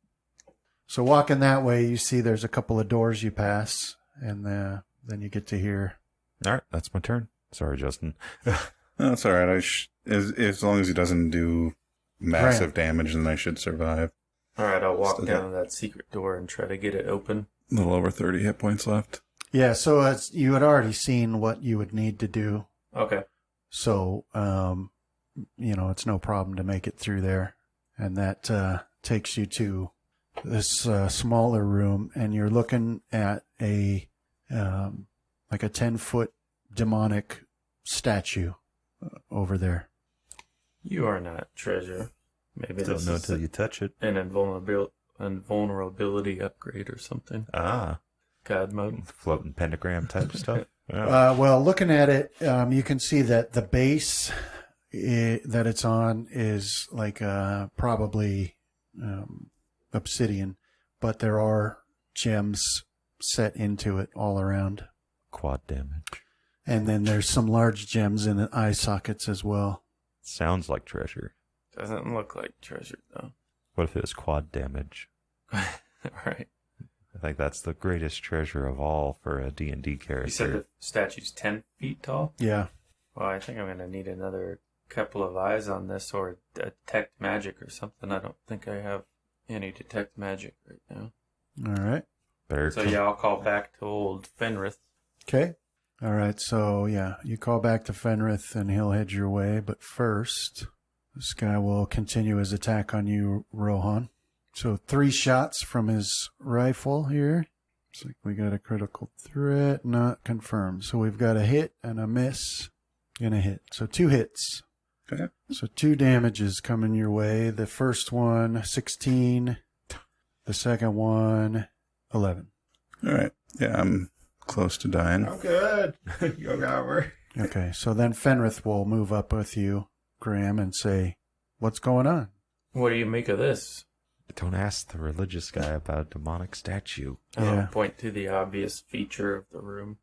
So walking that way, you see there's a couple of doors you pass, and then you get to here. All right, that's my turn. Sorry, Justin. That's all right. As long as he doesn't do massive damage, then I should survive. All right, I'll walk Still down to that secret door and try to get it open. A little over 30 hit points left. Yeah, so you had already seen what you would need to do. Okay. So, it's no problem to make it through there. And that takes you to this smaller room, and you're looking at a 10-foot demonic statue over there. You are not treasure. Maybe Don't this know is until you touch it. an invulnerability upgrade or something. Ah, God mode. floating pentagram type stuff. Yeah. Well, looking at it, you can see that the base that it's on is like probably obsidian, but there are gems set into it all around. Quad damage. And then there's some large gems in the eye sockets as well. Sounds like treasure. Doesn't look like treasure, though. What if it was quad damage? Right. I think that's the greatest treasure of all for a D&D character. You said the statue's 10 feet tall? Yeah. Well, I think I'm going to need another couple of eyes on this, or detect magic or something. I don't think I have any detect magic right now. All right. Better So yeah, I'll call back to old Fenrith. Okay. All right. So, yeah, you call back to Fenrith and he'll head your way. But first, this guy will continue his attack on you, Rohan. So 3 shots from his rifle here. Looks like we got a critical threat, not confirmed. So we've got a hit and a miss and a hit. So 2 hits. Okay. So 2 damages coming your way. The first one, 16. The second one, 11. All right. Yeah, I'm close to dying. good. Yoga hour. Okay, so then Fenrith will move up with you, Graham, and say, what's going on? What do you make of this? Don't ask the religious guy about a demonic statue. Yeah. I'll point to the obvious feature of the room.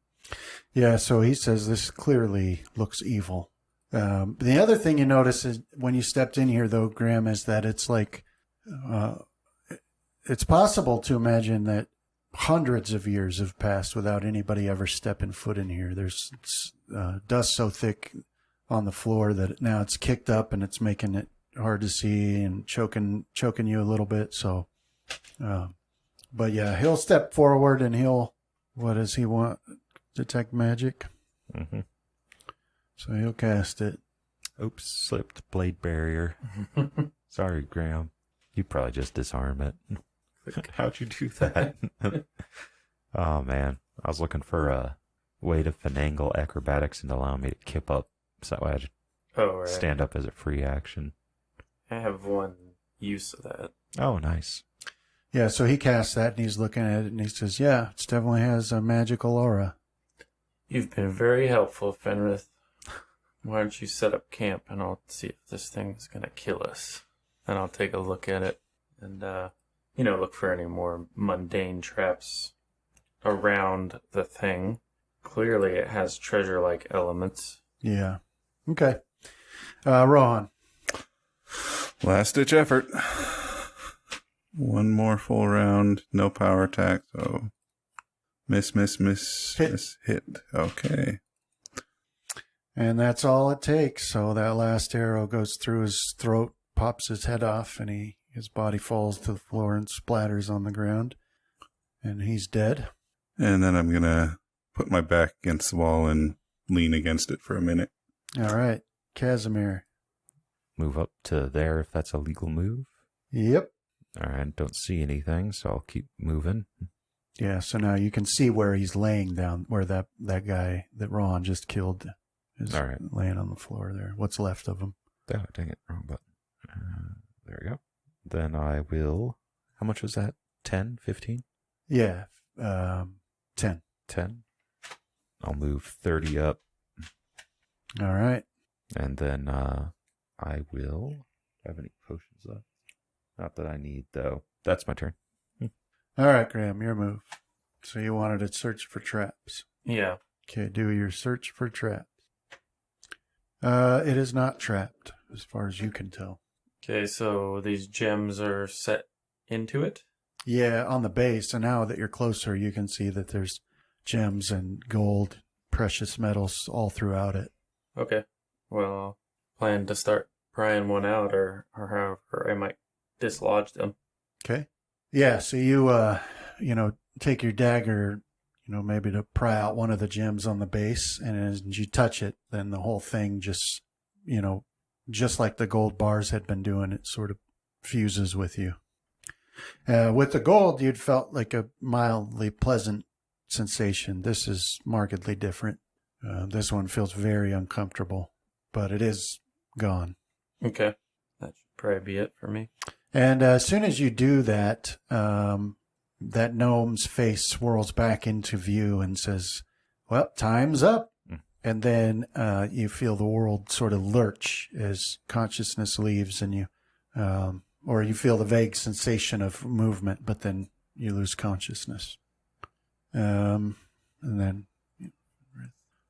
Yeah, so he says this clearly looks evil. The other thing you notice is when you stepped in here, though, Graham, is that it's like, it's possible to imagine that hundreds of years have passed without anybody ever stepping foot in here. There's dust so thick on the floor that now it's kicked up and it's making it hard to see and choking you a little bit. So, but yeah, he'll step forward and what does he want? Detect magic. Mm-hmm. So he'll cast it. Oops, slipped blade barrier. Sorry, Graham. You probably just disarm it. How'd you do that? Oh, man. I was looking for a way to finagle acrobatics and allow me to kip up. So that way I'd stand up as a free action. I have one use of that. Oh, nice. Yeah, so he casts that and he's looking at it and he says, yeah, it definitely has a magical aura. You've been very helpful, Fenrith. Why don't you set up camp and I'll see if this thing's going to kill us. And I'll take a look at it and, look for any more mundane traps around the thing. Clearly it has treasure-like elements. Yeah. Okay. Rohan. Last-ditch effort. One more full round. No power attack, so... Miss, hit. Okay. And that's all it takes. So that last arrow goes through his throat, pops his head off, and his body falls to the floor and splatters on the ground. And he's dead. And then I'm going to put my back against the wall and lean against it for a minute. All right. Casimir. Move up to there if that's a legal move. Yep. All right, don't see anything, so I'll keep moving. Yeah, so now you can see where he's laying down, where that guy that Ron just killed is All right. laying on the floor there. What's left of him. Oh, dang it, wrong button. There we go. Then I will... How much was that? 10? 15? Yeah, 10. 10? I'll move 30 up, All right. and then I will... Do I have any potions left? Not that I need, though. That's my turn. All right, Graham, your move. So you wanted to search for traps. Yeah. Okay, do your search for traps. It is not trapped, as far as you can tell. Okay, so these gems are set into it? Yeah, on the base, and now that you're closer, you can see that there's gems and gold, precious metals all throughout it. Okay. Well, plan to start prying one out, or however I might dislodge them. Okay. Yeah, so you take your dagger, maybe to pry out one of the gems on the base, and as you touch it, then the whole thing just, just like the gold bars had been doing, it sort of fuses with you. With the gold, you'd felt like a mildly pleasant sensation. This is markedly different. This one feels very uncomfortable, but it is gone. Okay. That should probably be it for me. And as soon as you do that, that gnome's face swirls back into view and says, well, time's up. And then you feel the world sort of lurch as consciousness leaves, and or you feel the vague sensation of movement, but then you lose consciousness. And then,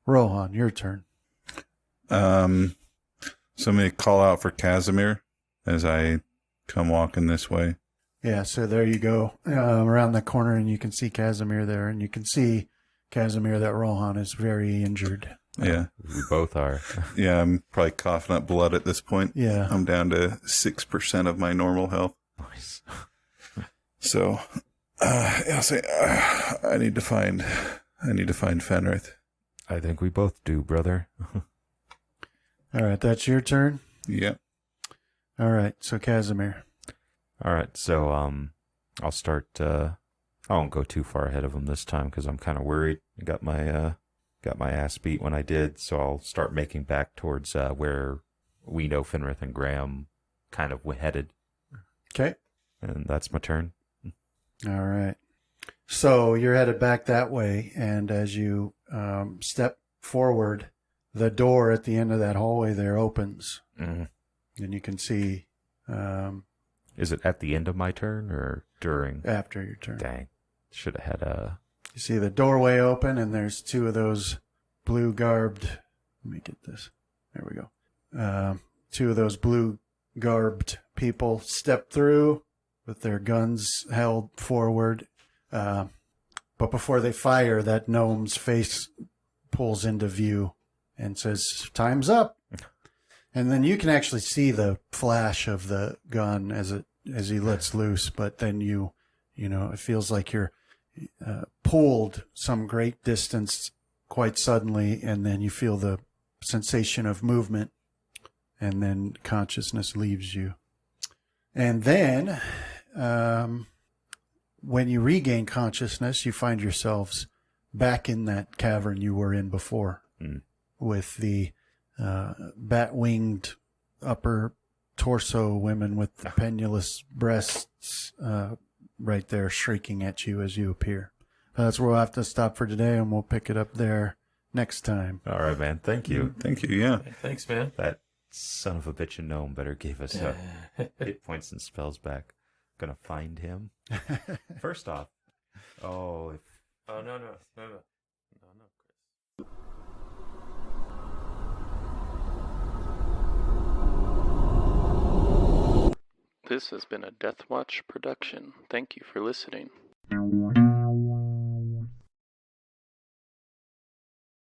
Rohan, your turn. So I'm going to call out for Casimir as I come walking this way. Yeah, so there you go, around the corner, and you can see Casimir there, and you can see, Casimir, that Rohan is very injured. Yeah. We both are. Yeah, I'm probably coughing up blood at this point. Yeah. I'm down to 6% of my normal health. Nice. So, I'll say, I need to find Fenrith. I think we both do, brother. All right, that's your turn? Yep. All right, so Casimir. All right, so I'll start. I won't go too far ahead of him this time because I'm kind of worried. I got my ass beat when I did, so I'll start making back towards where we know Fenrith and Graham kind of headed. Okay. And that's my turn. All right. So you're headed back that way, and as you step forward, the door at the end of that hallway there opens, and you can see... Is it at the end of my turn or during? After your turn. Dang. Should have had a... You see the doorway open, and there's two of those blue-garbed... Let me get this. There we go. Two of those blue-garbed people step through with their guns held forward. But before they fire, that gnome's face pulls into view and says, "Time's up." And then you can actually see the flash of the gun as he lets loose, but then it feels like you're pulled some great distance quite suddenly, and then you feel the sensation of movement, and then consciousness leaves you. And then when you regain consciousness, you find yourselves back in that cavern you were in before with the bat-winged upper torso women with the pendulous breasts right there shrieking at you as you appear. That's where we'll have to stop for today, and we'll pick it up there next time. All right, man. Thank you. Thank you, yeah. Thanks, man. That son of a bitch and gnome better give us hit points and spells back. Gonna find him. First off, no, Chris. This has been a Death Watch production. Thank you for listening.